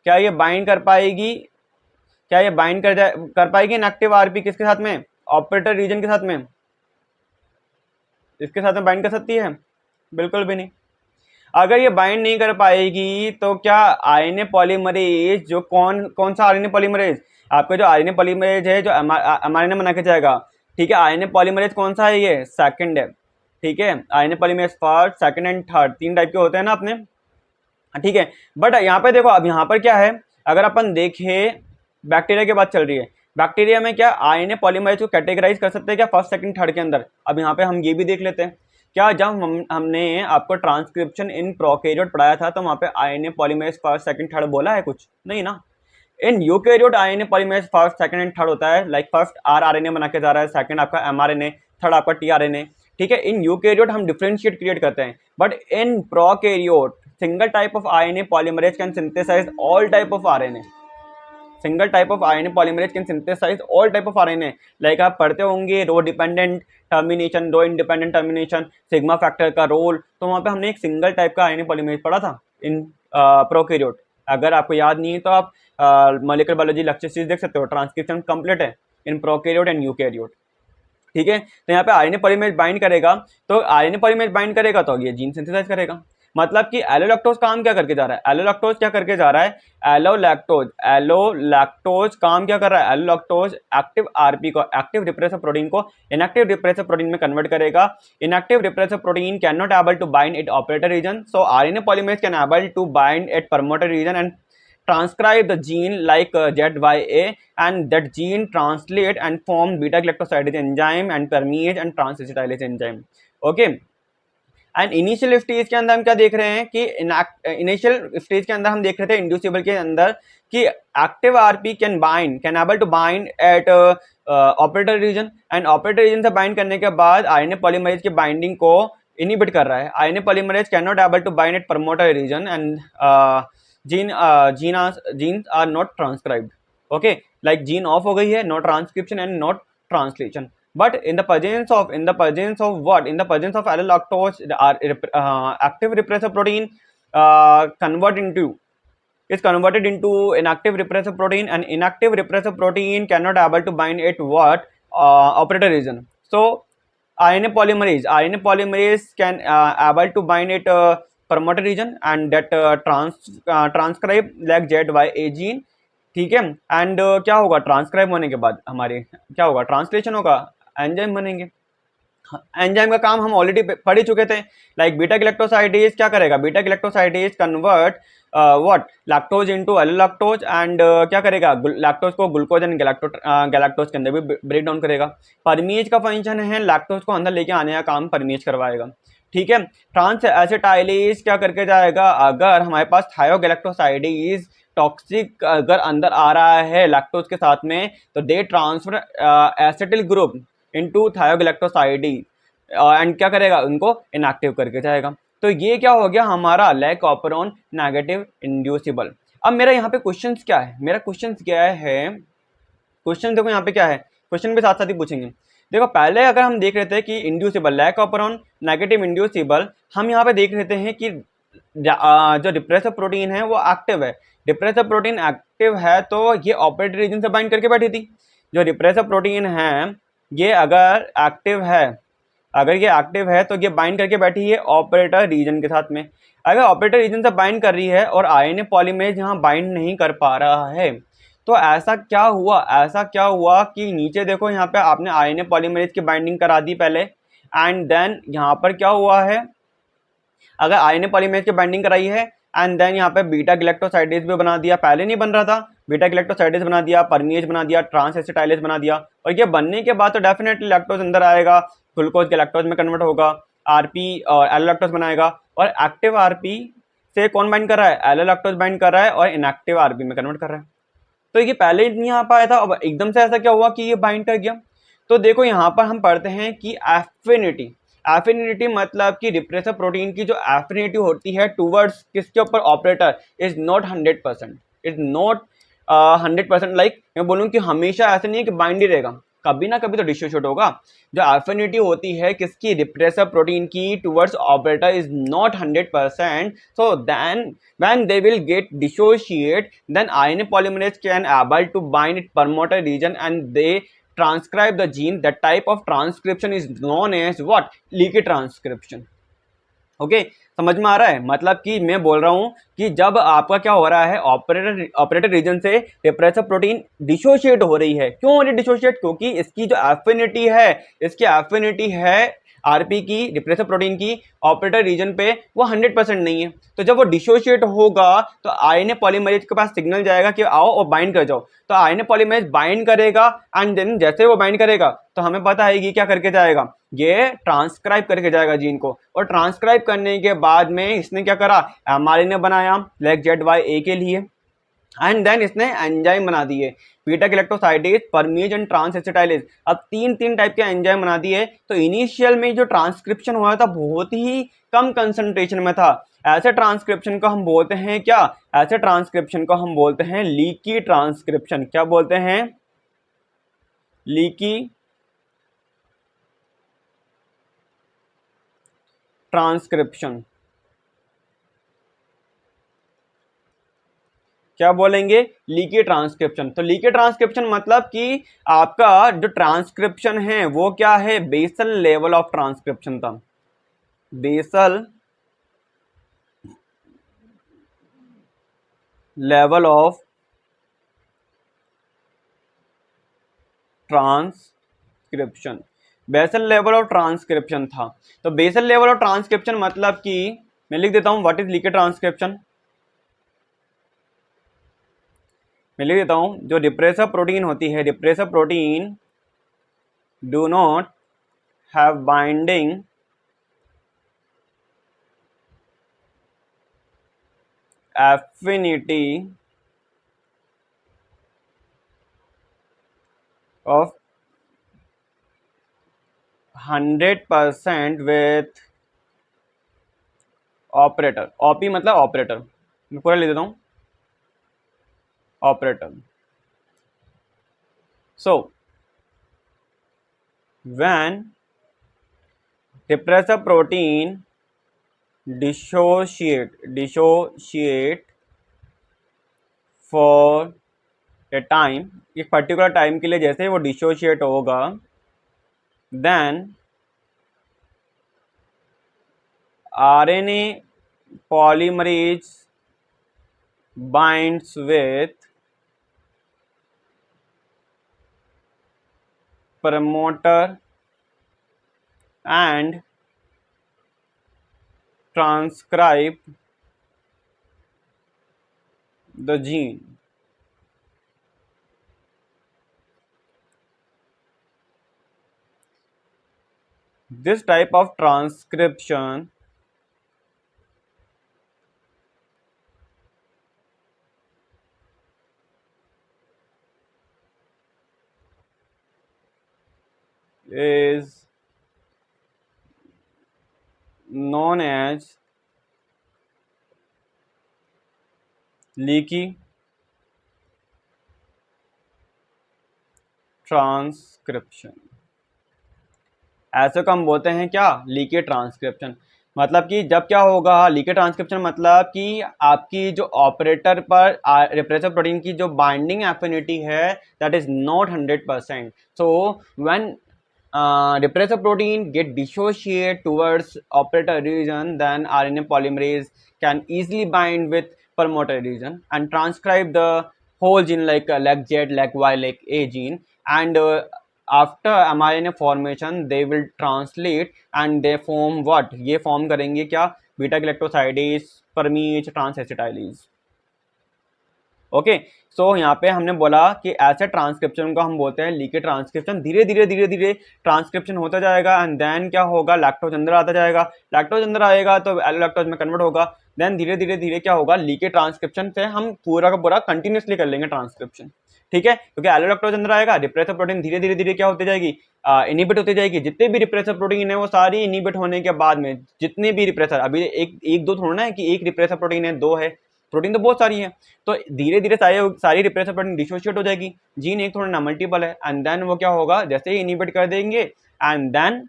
क्या ये बाइंड कर पाएगी, क्या ये बाइंड कर पाएगी इनएक्टिव आरपी किसके साथ में, ऑपरेटर रीजन के साथ में, इसके साथ में बाइंड कर सकती है, बिल्कुल भी नहीं। अगर ये बाइंड नहीं कर पाएगी तो क्या आरएनए पॉलीमरेज, जो कौन सा आरएनए पॉलीमरेज, आपका जो आरएनए पॉलीमरेज है जो एमआरएनए बना के जाएगा, ठीक है, आरएनए पॉलीमरेज कौन सा है, ये सेकंड है। ठीक है, RNA polymerase first, second and third, 3 type के होते हैं ना अपने। ठीक है, बट यहाँ पे देखो, अब यहाँ पर क्या है, अगर अपन देखें बैक्टीरिया की बात चल रही है, बैक्टीरिया में क्या आरएनए पॉलीमरेज को कैटेगराइज कर सकते हैं क्या, फर्स्ट सेकंड थर्ड के अंदर। अब यहाँ पे हम ये भी देख लेते हैं, क्या जब हमने आपको ट्रांसक्रिप्शन इन प्रोकैरियोट पढ़ाया था तो वहाँ पे RNA polymerase first second third बोला है कुछ, नहीं ना। इन eukaryote RNA polymerase first second and third होता है, लाइक फर्स्ट आरआरएनए बना के जा रहा है, सेकंड आपका एमआरएनए, थर्ड आपका टीआरएनए। ठीक है, इन यूकैरियोट हम डिफरेंशिएट क्रिएट करते हैं, but in prokaryote single type of RNA polymerase can synthesize all type of RNA. Single type of RNA polymerase can synthesize all type of RNA. Like आप पढ़ते होंगे rho dependent termination, rho independent termination, sigma factor का role, तो वहाँ पे हमने एक single type का आरएनए पॉलीमरेज पढ़ा था इन प्रोकैरियोट। अगर आपको याद नहीं है तो आप मॉलिक्यूलर बायोलॉजी लेक्चर सीरीज देख सकते हो, ट्रांसक्रिप्शन कंप्लीट है इन प्रोकैरियोट एंड यूकैरियोट। ठीक है, तो यहाँ पे आरएनए पॉलीमरेज बाइंड करेगा, तो आरएनए पॉलीमरेज बाइंड करेगा तो ये जीन सिंथेसाइज करेगा। मतलब कि एलोलैक्टोज काम क्या करके जा रहा है, एलोलैक्टोज क्या करके जा रहा है, एलोलैक्टोज काम क्या कर रहा है, एलोलैक्टोज एक्टिव आरपी को, एक्टिव रिप्रेसर प्रोटीन को इनएक्टिव रिप्रेसर प्रोटीन में कन्वर्ट करेगा। Inactive repressor protein can not able to bind it operator region, so RNA polymerase can able to bind it promoter region and transcribe the gene like ZYA, and that gene translate and form beta galactosidase enzyme and permease and transacetylase enzyme. Okay, and initial stage के अंदर हम क्या देख रहे हैं कि initial stage के अंदर हम देख रहे थे इंड्यूसिबल के अंदर कि active RP can able to bind at operator region, and operator region से बाइंड करने के बाद आरएनए पॉलीमरेज की बाइंडिंग को इनहिबिट कर रहा है। RNA polymerase can not able to bind at promoter region and genes are not transcribed. Okay, like gene off हो गई है, no transcription and not translation. But in the presence of what, in the presence of allolactose, active repressor protein is converted into inactive repressor protein, and inactive repressor protein cannot able to bind it what, operator region. So RNA polymerase can able to bind it promoter region and that transcribe like ZYA gene. ठीक है, and क्या होगा, transcribe होने के बाद हमारे क्या होगा, ट्रांसलेशन होगा, एंजाइम बनेंगे। एंजाइम का काम हम ऑलरेडी पढ़ ही चुके थे, लाइक बीटा गैलेक्टोसाइडेज क्या करेगा, beta galactosidase convert what, lactose into allolactose, and क्या करेगा, लैक्टोज को ग्लूकोज एंड गैलेक्टोज के अंदर भी ब्रेक डाउन करेगा। परमीज का फंक्शन है लैक्टोज को अंदर लेके आने का काम परमीज करवाएगा। ठीक है, ट्रांस एसिटाइलेज क्या करके जाएगा, अगर हमारे पास थायोगैलेक्टोसाइडेज टॉक्सिक अगर अंदर आ रहा है लैक्टोज के साथ में, तो they transfer acetyl group into thiogalactosidase and क्या करेगा, उनको इनएक्टिव करके जाएगा। तो ये क्या हो गया हमारा लैक ऑपरॉन नेगेटिव इंड्यूसिबल। अब मेरा यहाँ पे क्वेश्चन क्या है, मेरा क्वेश्चन क्या है, क्वेश्चन देखो यहाँ पे क्या है, क्वेश्चन भी साथ साथ ही पूछेंगे। देखो पहले अगर हम देख रहे थे कि inducible lac operon negative inducible, हम यहाँ पे देख रहे हैं कि जो रिप्रेसर प्रोटीन है वो एक्टिव है। रिप्रेसर प्रोटीन एक्टिव है तो ये ऑपरेटर रीजन से बाइंड करके बैठी थी। जो रिप्रेसर प्रोटीन है ये अगर एक्टिव है अगर ये एक्टिव है तो ये बाइंड करके बैठी है ऑपरेटर रीजन के साथ में। अगर ऑपरेटर रीजन से बाइंड कर रही है और आरएनए पॉलीमरेज यहाँ बाइंड नहीं कर पा रहा है, तो ऐसा क्या हुआ कि नीचे देखो यहाँ पे आपने आरएनए पॉलीमरेज की बाइंडिंग करा दी पहले, एंड देन यहाँ पर क्या हुआ है, अगर आरएनए पॉलीमरेज की बाइंडिंग कराई है एंड देन यहाँ पे बीटा गैलेक्टोसाइडेज भी बना दिया, पहले नहीं बन रहा था, बीटा गैलेक्टोसाइडेज बना दिया, परमिएज बना दिया, ट्रांस एसिटाइलेज बना दिया, और ये बनने के बाद तो डेफिनेटली लैक्टोज अंदर आएगा, ग्लूकोज गैलेक्टोज में कन्वर्ट होगा, आरपी और एल लैक्टोज बनाएगा, और एक्टिव आरपी से कौन बाइंड कर रहा है, एल लैक्टोज बाइंड कर रहा है और इनएक्टिव आरपी में कन्वर्ट कर रहा है। तो ये पहले नहीं आ पाया था, अब एकदम से ऐसा क्या हुआ कि ये बाइंड कर गया। तो देखो यहाँ पर हम पढ़ते हैं कि एफिनिटी मतलब कि रिप्रेसर प्रोटीन की जो एफिनिटी होती है टूवर्ड्स किसके ऊपर, operator, is not 100%, is not 100%। Like मैं बोलूँ कि हमेशा ऐसा नहीं है कि बाइंड ही रहेगा, कभी ना कभी तो डिसोशिएट होगा। जो एफिनिटी होती है किसकी, रिप्रेसर प्रोटीन की towards operator is not 100%, so then when they will get dissociate, then RNA polymerase can able to bind its promoter region and they transcribe the gene. That type of transcription is known as what, leaky transcription. Okay समझ में आ रहा है, मतलब कि मैं बोल रहा हूं कि जब आपका क्या हो रहा है, ऑपरेटर रीजन से रिप्रेसर प्रोटीन डिसोशिएट हो रही है। क्यों हो रही है डिसोशिएट, क्योंकि इसकी जो एफिनिटी है आरपी की, रिप्रेसर प्रोटीन की, ऑपरेटर रीजन पे वो 100% नहीं है। तो जब वो डिसोशिएट होगा तो आरएनए पॉलीमरेज के पास सिग्नल जाएगा कि आओ और बाइंड कर जाओ, तो आरएनए पॉलीमरेज बाइंड करेगा एंड देन जैसे वो बाइंड करेगा तो हमें पता है कि क्या करके जाएगा, ये ट्रांसक्राइब करके जाएगा जीन को, और ट्रांसक्राइब करने के बाद में इसने क्या करा, एमआरएनए बनाया लेग ZYA के लिए, एंड देन इसने एंजाइम बना दिए, beta galactosidase, permease and trans acetylase. अब तीन टाइप के एंजाइम बना दिए। तो इनिशियल में जो ट्रांसक्रिप्शन हुआ था बहुत ही कम कंसंट्रेशन में था। ऐसे ट्रांसक्रिप्शन को हम बोलते हैं क्या, ऐसे ट्रांसक्रिप्शन को हम बोलते हैं लीकी ट्रांसक्रिप्शन। क्या बोलते हैं, लीकी ट्रांसक्रिप्शन। क्या बोलेंगे, लीकी ट्रांसक्रिप्शन। तो लीकी ट्रांसक्रिप्शन मतलब कि आपका जो ट्रांसक्रिप्शन है वो क्या है, बेसल लेवल ऑफ ट्रांसक्रिप्शन था, basal level of transcription, basal level of transcription था। तो बेसल लेवल ऑफ ट्रांसक्रिप्शन मतलब कि मैं लिख देता हूं व्हाट इज लीकी ट्रांसक्रिप्शन, मैं लिख देता हूं, जो रिप्रेसर प्रोटीन होती है, repressor protein do not have binding affinity of 100% with operator. O P मतलब ऑपरेटर, मैं पूरा लिख देता हूं, operator. So when repressor protein dissociate for a time, एक पर्टिकुलर टाइम के लिए जैसे वो डिसोशिएट होगा, then RNA polymerase binds with promoter and transcribe the gene. This type of transcription is known as leaky transcription. ऐसे को हम बोलते हैं क्या, लीकी ट्रांसक्रिप्शन। मतलब कि जब क्या होगा, लीकी ट्रांसक्रिप्शन मतलब कि आपकी जो ऑपरेटर पर रिप्रेसर प्रोटीन की जो बाइंडिंग एफिनिटी है that is not 100%। So when repressor protein get dissociate towards operator region, then RNA polymerase can easily bind with promoter region and transcribe the whole gene like LAC-Z, LAC-Y, LAC-A gene, and after mRNA formation they will translate and they form what, ये form करेंगे क्या, beta galactosidase, परमीज, transacetylase. Okay, सो यहाँ पे हमने बोला कि ऐसे transcription को हम बोलते हैं लीकेज ट्रांसक्रिप्शन। धीरे धीरे ट्रांसक्रिप्शन होता जाएगा एंड देन क्या होगा, लैक्टोज अंदर आता जाएगा, लैक्टोज अंदर आएगा तो एलोलैक्टोज में कन्वर्ट होगा, देन धीरे धीरे क्या होगा, लीकेज ट्रांसक्रिप्शन से हम पूरा का पूरा कंटिन्यूसली कर लेंगे ट्रांसक्रिप्शन। ठीक है, क्योंकि एलोलैक्टोज अंदर आएगा, रिप्रेसर प्रोटीन धीरे धीरे क्या होती जाएगी, इनिबिट होती जाएगी। जितने भी रिप्रेसर प्रोटीन है वो सारी इनिबिट होने के बाद में, जितने भी रिप्रेसर, अभी एक दो थोड़ा ना है कि एक रिप्रेसर प्रोटीन है, दो है, प्रोटीन तो बहुत सारी है, तो धीरे धीरे सारी रिप्रेसर प्रोटीन डिसोशिएट हो जाएगी। जीन एक थोड़ा ना मल्टीपल है एंड देन वो क्या होगा, जैसे ही इनिबिट कर देंगे एंड देन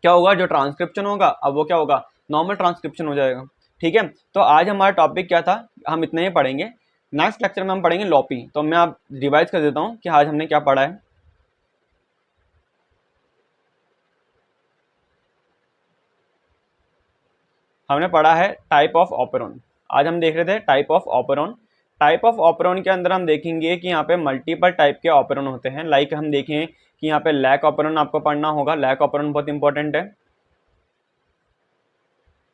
क्या होगा, जो ट्रांसक्रिप्शन होगा अब वो क्या होगा, नॉर्मल ट्रांसक्रिप्शन हो जाएगा। ठीक है, तो आज हमारा टॉपिक क्या था, हम इतना ही पढ़ेंगे। नेक्स्ट लेक्चर में हम पढ़ेंगे लॉपी। तो मैं आप रिवाइज कर देता हूँ कि आज हमने क्या पढ़ा है। हमने पढ़ा है टाइप ऑफ ऑपरेरॉन। आज हम देख रहे थे टाइप ऑफ ऑपरेरॉन। टाइप ऑफ ऑपरेरॉन के अंदर हम देखेंगे कि यहाँ पे मल्टीपल टाइप के ऑपरेरॉन होते हैं। लाइक हम देखें कि यहाँ पे लैक ऑपरेरॉन आपको पढ़ना होगा, लैक ऑपरेरॉन बहुत इंपॉर्टेंट है।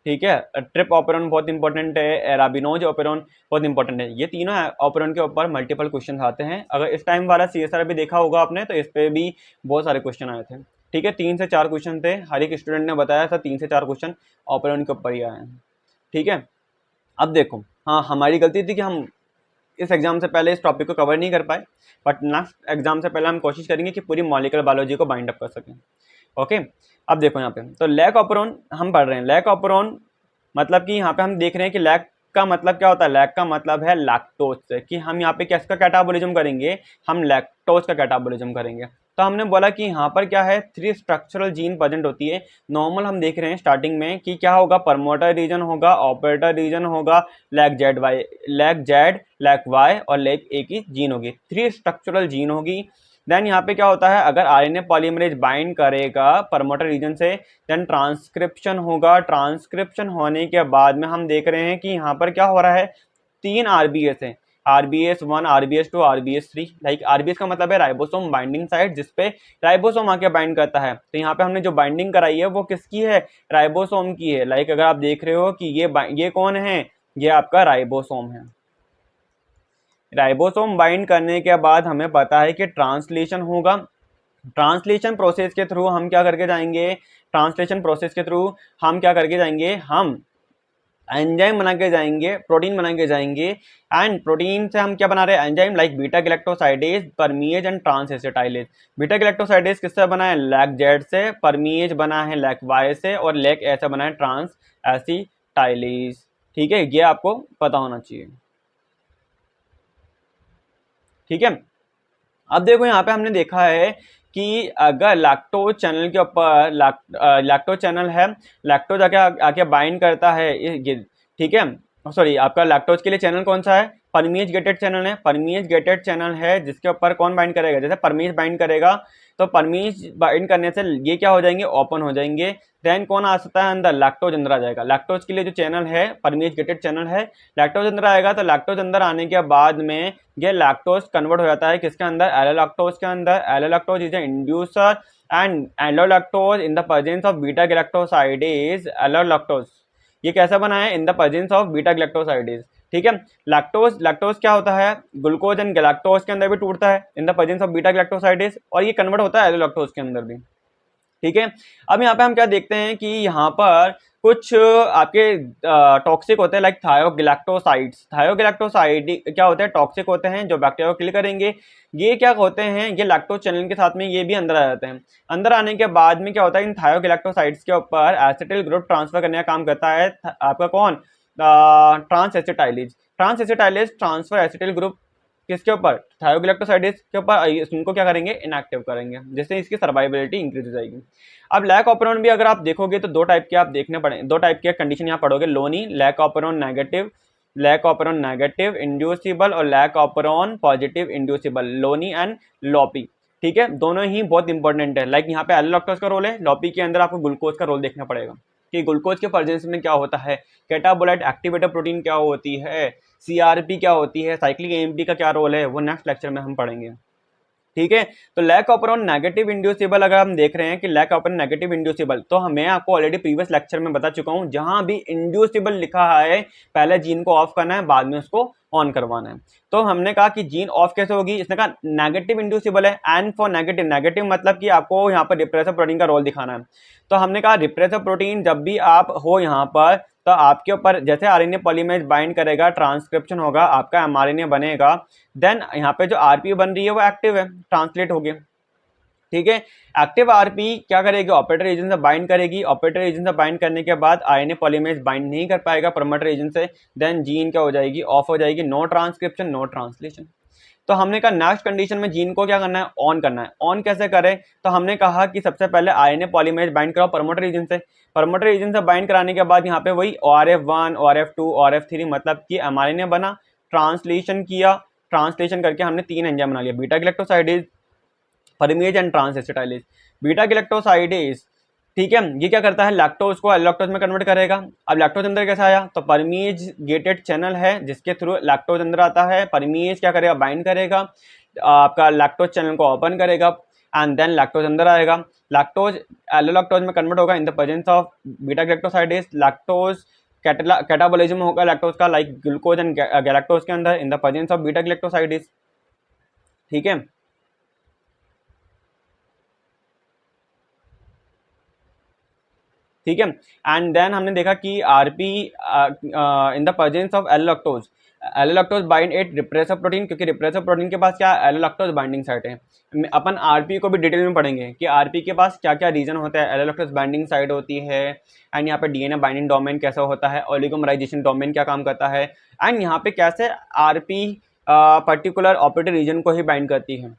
ठीक है, ट्रिप ऑपरेरॉन बहुत इंपॉर्टेंट है, एराबिनोज ऑपरेरॉन बहुत इंपॉर्टेंट है। ये तीनों ऑपरेरॉन के ऊपर मल्टीपल क्वेश्चन आते हैं। अगर इस टाइम वाला CSR भी देखा होगा आपने तो इस पे भी बहुत सारे क्वेश्चन आए थे। ठीक है, 3 से 4 क्वेश्चन थे, हर एक स्टूडेंट ने बताया था 3 से 4 क्वेश्चन ऑपरेरॉन के ऊपर ही आए हैं। ठीक है, अब देखो, हाँ हमारी गलती थी कि हम इस एग्जाम से पहले इस टॉपिक को कवर नहीं कर पाए, बट नेक्स्ट एग्जाम से पहले हम कोशिश करेंगे कि पूरी मॉलिक्यूलर बायोलॉजी को बाइंड अप कर सकें। ओके, अब देखो यहाँ पे तो लैक ऑपरेरॉन हम पढ़ रहे हैं। लैक ऑपरेरॉन मतलब कि यहाँ पे हम देख रहे हैं कि लैक का मतलब क्या होता है, लैक का मतलब है लैक्टोज से, कि हम यहाँ पे किसका कैटाबोलिज्म करेंगे, हम लैक्टोज का कैटाबोलिज्म करेंगे। तो हमने बोला कि यहाँ पर क्या है, 3 स्ट्रक्चरल जीन प्रेजेंट होती है। नॉर्मल हम देख रहे हैं स्टार्टिंग में कि क्या होगा, प्रमोटर रीजन होगा, ऑपरेटर रीजन होगा, लैक-Z, लैक-Y और लैक-A की जीन होगी, 3 स्ट्रक्चरल जीन होगी। देन यहाँ पे क्या होता है, अगर RNA पॉलीमरेज बाइंड करेगा प्रमोटर रीजन से, देन ट्रांसक्रिप्शन होगा। ट्रांसक्रिप्शन होने के बाद में हम देख रहे हैं कि यहाँ पर क्या हो रहा है, 3 RBS है, RBS1, RBS2, RBS3। Like RBS का मतलब है राइबोसोम बाइंडिंग साइट, जिसपे राइबोसोम आके बाइंड करता है। तो यहाँ पे हमने जो बाइंडिंग कराई है वो किसकी है, राइबोसोम की है। लाइक अगर आप देख रहे हो कि ये कौन है, ये आपका राइबोसोम है। राइबोसोम बाइंड करने के बाद हमें पता है कि ट्रांसलेशन होगा। ट्रांसलेशन प्रोसेस के थ्रू हम क्या करके जाएंगे, ट्रांसलेशन प्रोसेस के थ्रू हम क्या करके जाएंगे, हम एंजाइम बना के जाएंगे, प्रोटीन बना के जाएंगे। एंड प्रोटीन से हम क्या बना रहे हैं, enzyme like beta galactosidase, permease and transacetylase. Beta galactosidase किससे बना है, लैक-Z से, परमीज बना है लैक-Y से और लैक-A से बना है ट्रांसएसिटाइलेज। ठीक है, ये आपको पता होना चाहिए। ठीक है, अब देखो यहाँ पे हमने देखा है कि अगर लैक्टोज चैनल के ऊपर लैक्टोज चैनल है, लैक्टोज आके बाइंड करता है ये, ठीक है, सॉरी आपका लैक्टोज के लिए चैनल कौन सा है, परमीज गेटेड चैनल है। परमीज गेटेड चैनल है जिसके ऊपर कौन बाइंड करेगा, जैसे परमीज बाइंड करेगा तो परमीज बाइंड करने से ये क्या हो जाएंगे, ओपन हो जाएंगे। देन कौन आ सकता है अंदर, लैक्टोज अंदर आ जाएगा। लैक्टोज के लिए जो चैनल है परमीज गेटेड चैनल है, लैक्टोज अंदर आएगा। तो लैक्टोज अंदर आने के बाद में ये लैक्टोज कन्वर्ट हो जाता है किसके अंदर, एलोलैक्टोज के अंदर। Allolactose is a inducer and allolactose in the presence of beta galactosidase. Allolactose ये कैसा बना है, in the presence of beta galactosidase. ठीक है, लैक्टोज क्या होता है, ग्लूकोज एंड गैलेक्टोज के अंदर भी टूटता है in the presence of beta galactosidase, और ये कन्वर्ट होता है एलोलैक्टोज के अंदर भी। ठीक है, अब यहाँ पे हम क्या देखते हैं कि यहाँ पर कुछ आपके टॉक्सिक होते हैं लाइक थायोगैलेक्टोसाइड्स। थायोगैलेक्टोसाइड क्या होते हैं, टॉक्सिक होते हैं जो बैक्टीरिया को किल करेंगे। ये क्या होते हैं, ये लैक्टोज चैनल के साथ में ये भी अंदर आ जाते हैं। अंदर आने के बाद में क्या होता है, इन थायोगैलेक्टोसाइड्स के ऊपर एसिटिल ग्रुप ट्रांसफर करने का काम करता है आपका कौन, transacetylase. Transacetylase transfer acetyl group किसके ऊपर, थायोगैलेक्टोसाइडेज के ऊपर। इनको क्या करेंगे, इनएक्टिव करेंगे, जिससे इसकी सर्वाइबिलिटी इंक्रीज हो जाएगी। अब लैक ऑपरेरॉन भी अगर आप देखोगे तो 2 टाइप के आप देखने पड़े, 2 टाइप के कंडीशन यहाँ पढ़ोगे, loni lac operon negative, lac operon negative inducible और lac operon positive inducible, loni and lopi. ठीक है, दोनों ही बहुत इंपॉर्टेंट है। लाइक यहाँ पे एल्लोलैक्टोज का रोल है, लॉपी के अंदर आपको ग्लूकोज का रोल देखना पड़ेगा कि ग्लूकोज के प्रेजेंस में क्या होता है, कैटाबोलाइट एक्टिवेटर प्रोटीन क्या होती है, सीआरपी क्या होती है, साइक्लिक एएमपी का क्या रोल है, वो नेक्स्ट लेक्चर में हम पढ़ेंगे। ठीक है, तो लैक ऑपरॉन नेगेटिव इंड्यूसिबल अगर हम देख रहे हैं कि लैक ऑपरॉन नेगेटिव इंड्यूसिबल, तो मैं आपको ऑलरेडी प्रीवियस लेक्चर में बता चुका हूं, जहां भी इंड्यूसिबल लिखा है पहले जीन को ऑफ करना है, बाद में उसको ऑन करवाना है। तो हमने कहा कि जीन ऑफ कैसे होगी, इसने कहा नेगेटिव इंड्यूसिबल है, एंड फॉर नेगेटिव, नेगेटिव मतलब कि आपको यहाँ पर रिप्रेसर प्रोटीन का रोल दिखाना है। तो हमने कहा रिप्रेसर प्रोटीन जब भी आप हो यहाँ पर, तो आपके ऊपर जैसे आरएनए पॉलीमरेज बाइंड करेगा, ट्रांसक्रिप्शन होगा, आपका एमआरएनए बनेगा, देन यहाँ पे जो आरपी बन रही है वो एक्टिव है, ट्रांसलेट हो गया। ठीक है, एक्टिव आरपी क्या करेगी, ऑपरेटर एजेंट से बाइंड करेगी, ऑपरेटर एजेंट से बाइंड करने के बाद आरएनए पॉलीमरेज बाइंड नहीं कर पाएगा प्रमोटर एजेंट से, देन जीन क्या हो जाएगी, ऑफ हो जाएगी, नो ट्रांसक्रिप्शन नो ट्रांसलेशन। तो हमने कहा नेक्स्ट कंडीशन में जीन को क्या करना है, ऑन करना है। ऑन कैसे करें, तो हमने कहा कि सबसे पहले आरएनए पॉलीमरेज बाइंड कराओ प्रमोटर एजेंट से, प्रमोटर एजेंट से बाइंड कराने के बाद यहाँ पे वही ORF1 ORF2 ORF3 मतलब कि एमआरएनए बना, ट्रांसलेशन किया, ट्रांसलेशन करके हमने 3 एंजाइम बना लिया, beta galactosidase, permease and transacetylase. Beta galactosidase, ठीक है, ये क्या करता है, लैक्टोज को एल्लोलैक्टोज में कन्वर्ट करेगा। अब लैक्टोज अंदर कैसे आया, तो परमेज गेटेड चैनल है जिसके थ्रू लैक्टोज अंदर आता है, परमेज क्या करेगा, बाइंड करेगा, आपका लैक्टोज चैनल को ओपन करेगा, एंड देन लैक्टोज अंदर आएगा, लैक्टोज एल्लोलैक्टोज में कन्वर्ट होगा in the presence of beta galactosidase, lactose catabolism होगा लैक्टोज का, लाइक ग्लूकोज एंड गैलेक्टोज के अंदर in the presence of beta galactosidase. ठीक है, ठीक है, एंड देन हमने देखा कि R P in the presence of allolactose, allolactose bind at repressor protein, क्योंकि रिप्रेसर प्रोटीन के पास क्या एल्लोलैक्टोज बाइंडिंग साइट है। अपन आरपी को भी डिटेल में पढ़ेंगे कि आरपी के पास क्या क्या रीजन होता है, एल्लोलैक्टोज बाइंडिंग साइट होती है, एंड यहाँ पे डीएनए बाइंडिंग डोमेन कैसा होता है, ओलिगोमराइजेशन डोमेन क्या काम करता है, एंड यहाँ पे कैसे आरपी पर्टिकुलर ऑपरेटर रीजन को ही बाइंड करती है,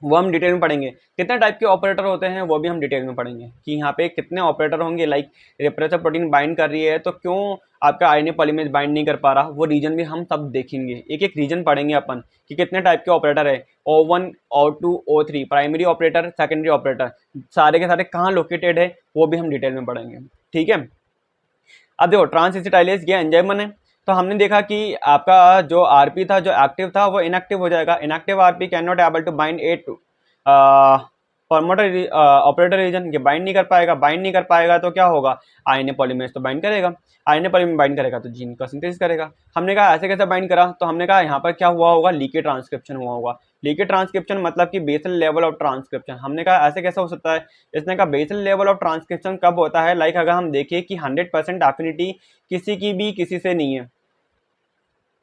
वो हम डिटेल में पढ़ेंगे। कितने टाइप के ऑपरेटर होते हैं वो भी हम डिटेल में पढ़ेंगे कि यहाँ पे कितने ऑपरेटर होंगे, लाइक रिप्रेसर प्रोटीन बाइंड कर रही है तो क्यों आपका आरएनए पॉलीमरेज बाइंड नहीं कर पा रहा, वो रीजन भी हम सब देखेंगे, एक एक रीजन पढ़ेंगे अपन कि कितने टाइप के ऑपरेटर है, O1 O2 O3 primary operator, secondary operator, सारे के सारे कहाँ लोकेटेड है वो भी हम डिटेल में पढ़ेंगे। ठीक है, अब देखो ट्रांसएसिटाइलेज ये एंजाइम बने, तो हमने देखा कि आपका जो आरपी था जो एक्टिव था वो इनएक्टिव हो जाएगा, inactive RP can not able to bind at promoter operator region, ये बाइंड नहीं कर पाएगा, बाइंड नहीं कर पाएगा तो क्या होगा, आरएनए पॉलीमरेज तो बाइंड करेगा, आरएनए पॉलीमरेज बाइंड करेगा तो जीन का सिंथेसिस करेगा। हमने कहा ऐसे कैसे बाइंड करा, तो हमने कहा यहाँ पर क्या हुआ होगा, लीकेज ट्रांसक्रिप्शन हुआ होगा। लीकेज ट्रांसक्रिप्शन मतलब कि बेसल लेवल ऑफ ट्रांसक्रिप्शन, हमने कहा ऐसे कैसे हो सकता है, इसने कहा बेसल लेवल ऑफ ट्रांसक्रिप्शन कब होता है, लाइक अगर हम देखें कि 100% एफिनिटी किसी की भी किसी से नहीं है,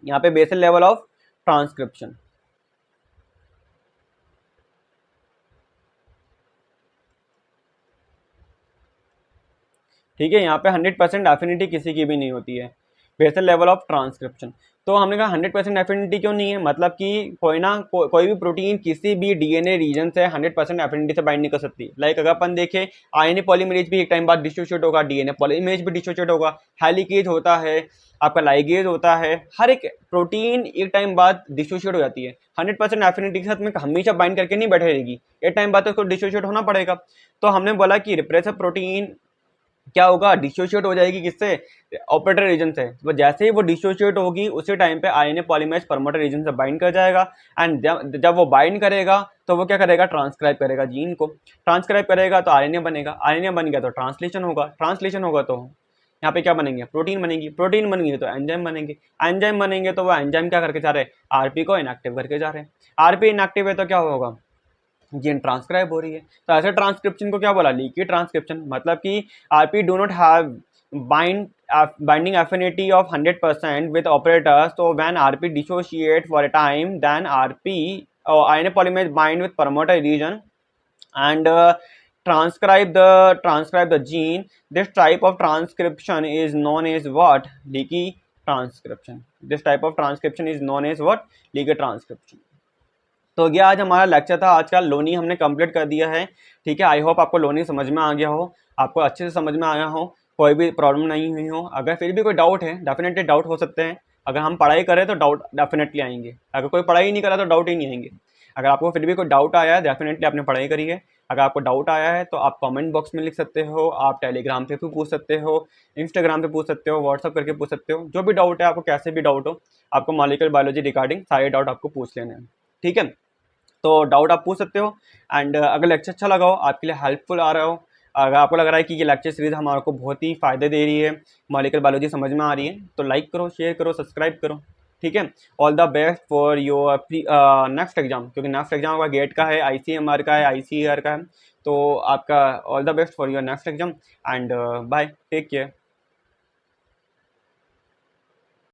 यहाँ पे बेसल लेवल ऑफ ट्रांसक्रिप्शन, ठीक है, यहाँ पे 100% एफिनिटी किसी की भी नहीं होती है, बेसल लेवल ऑफ ट्रांसक्रिप्शन। तो हमने कहा 100% एफिनिटी क्यों नहीं है, मतलब कि कोई भी प्रोटीन किसी भी डीएनए रीजन से 100% एफिनिटी से बाइंड नहीं कर सकती। लाइक अगर अपन देखें आरएनए पॉलीमरेज भी एक टाइम बाद डिसोशिएट होगा, डीएनए पॉलीमरेज भी डिसोशिएट होगा, हेलिकेज होता है, आपका लाइगेज होता है, हर एक प्रोटीन एक टाइम बाद डिसोशिएट हो जाती है। 100% एफिनिटी के साथ में हमेशा बाइंड करके नहीं बैठे रहेगी, एक टाइम बाद तो उसको डिसोशिएट होना पड़ेगा। तो हमने बोला कि रिप्रेसर प्रोटीन क्या होगा, डिसोशिएट हो जाएगी किससे, ऑपरेटर रीजन से। तो जैसे ही वो डिसोशिएट होगी उसी टाइम पे आरएनए पॉलीमरेज प्रमोटर रीजन से बाइंड कर जाएगा, एंड जब वो बाइंड करेगा तो वो क्या करेगा, ट्रांसक्राइब करेगा जीन को, ट्रांसक्राइब करेगा तो आरएनए बनेगा, आरएनए बन गया तो ट्रांसलेशन होगा, ट्रांसलेशन होगा तो यहाँ पे क्या बनेंगे, प्रोटीन बनेगी, प्रोटीन बनेंगे तो एंजाइम बनेंगे, एंजाइम बनेंगे तो वो एंजाइम क्या करके जा रहे हैं, आरपी को इनएक्टिव करके जा रहे हैं, आरपी इनएक्टिव है तो क्या होगा, जीन ट्रांसक्राइब हो रही है। तो ऐसे ट्रांसक्रिप्शन को क्या बोला, लीकी ट्रांसक्रिप्शन, मतलब कि RP do not have binding affinity of 100% with operators, so when RP dissociate for a time, then RP RNA polymerase bind with promoter region and transcribe the gene. This type of transcription is known as what, leaky transcription. This type of transcription is known as what, leaky transcription. तो ये आज हमारा lecture था, आज का लोनी हमने complete कर दिया है। ठीक है, आई होप आपको लोनी समझ में आ गया हो, आपको अच्छे से समझ में आया हो, कोई भी प्रॉब्लम नहीं हुई हो। अगर फिर भी कोई डाउट है, डेफिनेटली डाउट हो सकते हैं, अगर हम पढ़ाई करें तो डाउट डेफिनेटली आएंगे, अगर कोई पढ़ाई नहीं करा तो डाउट ही नहीं आएंगे। अगर आपको फिर भी कोई डाउट आया है, डेफिनेटली आपने पढ़ाई करी है, अगर आपको डाउट आया है तो आप कमेंट बॉक्स में लिख सकते हो, आप टेलीग्राम पे भी पूछ सकते हो, इंस्टाग्राम पे पूछ सकते हो, व्हाट्सअप करके पूछ सकते हो, जो भी डाउट है आपको, कैसे भी डाउट हो, आपको मॉलिक्यूलर बायोलॉजी रिगार्डिंग सारे डाउट आपको पूछ लेने हैं, ठीक है। तो डाउट आप पूछ सकते हो। एंड अगर लेक्चर अच्छा लगा हो, आपके लिए हेल्पफुल आ रहा हो, अगर आपको लग रहा है कि ये लेक्चर सीरीज हमारे को बहुत ही फ़ायदे दे रही है, मॉलिक्यूलर बायोलॉजी समझ में आ रही है, तो लाइक करो, शेयर करो, सब्सक्राइब करो, ठीक है। All the best for your next exam, क्योंकि नेक्स्ट एग्जाम आपका गेट का है, ICMR का है, ICAR का है, तो आपका all the best for your next exam. And bye, take care.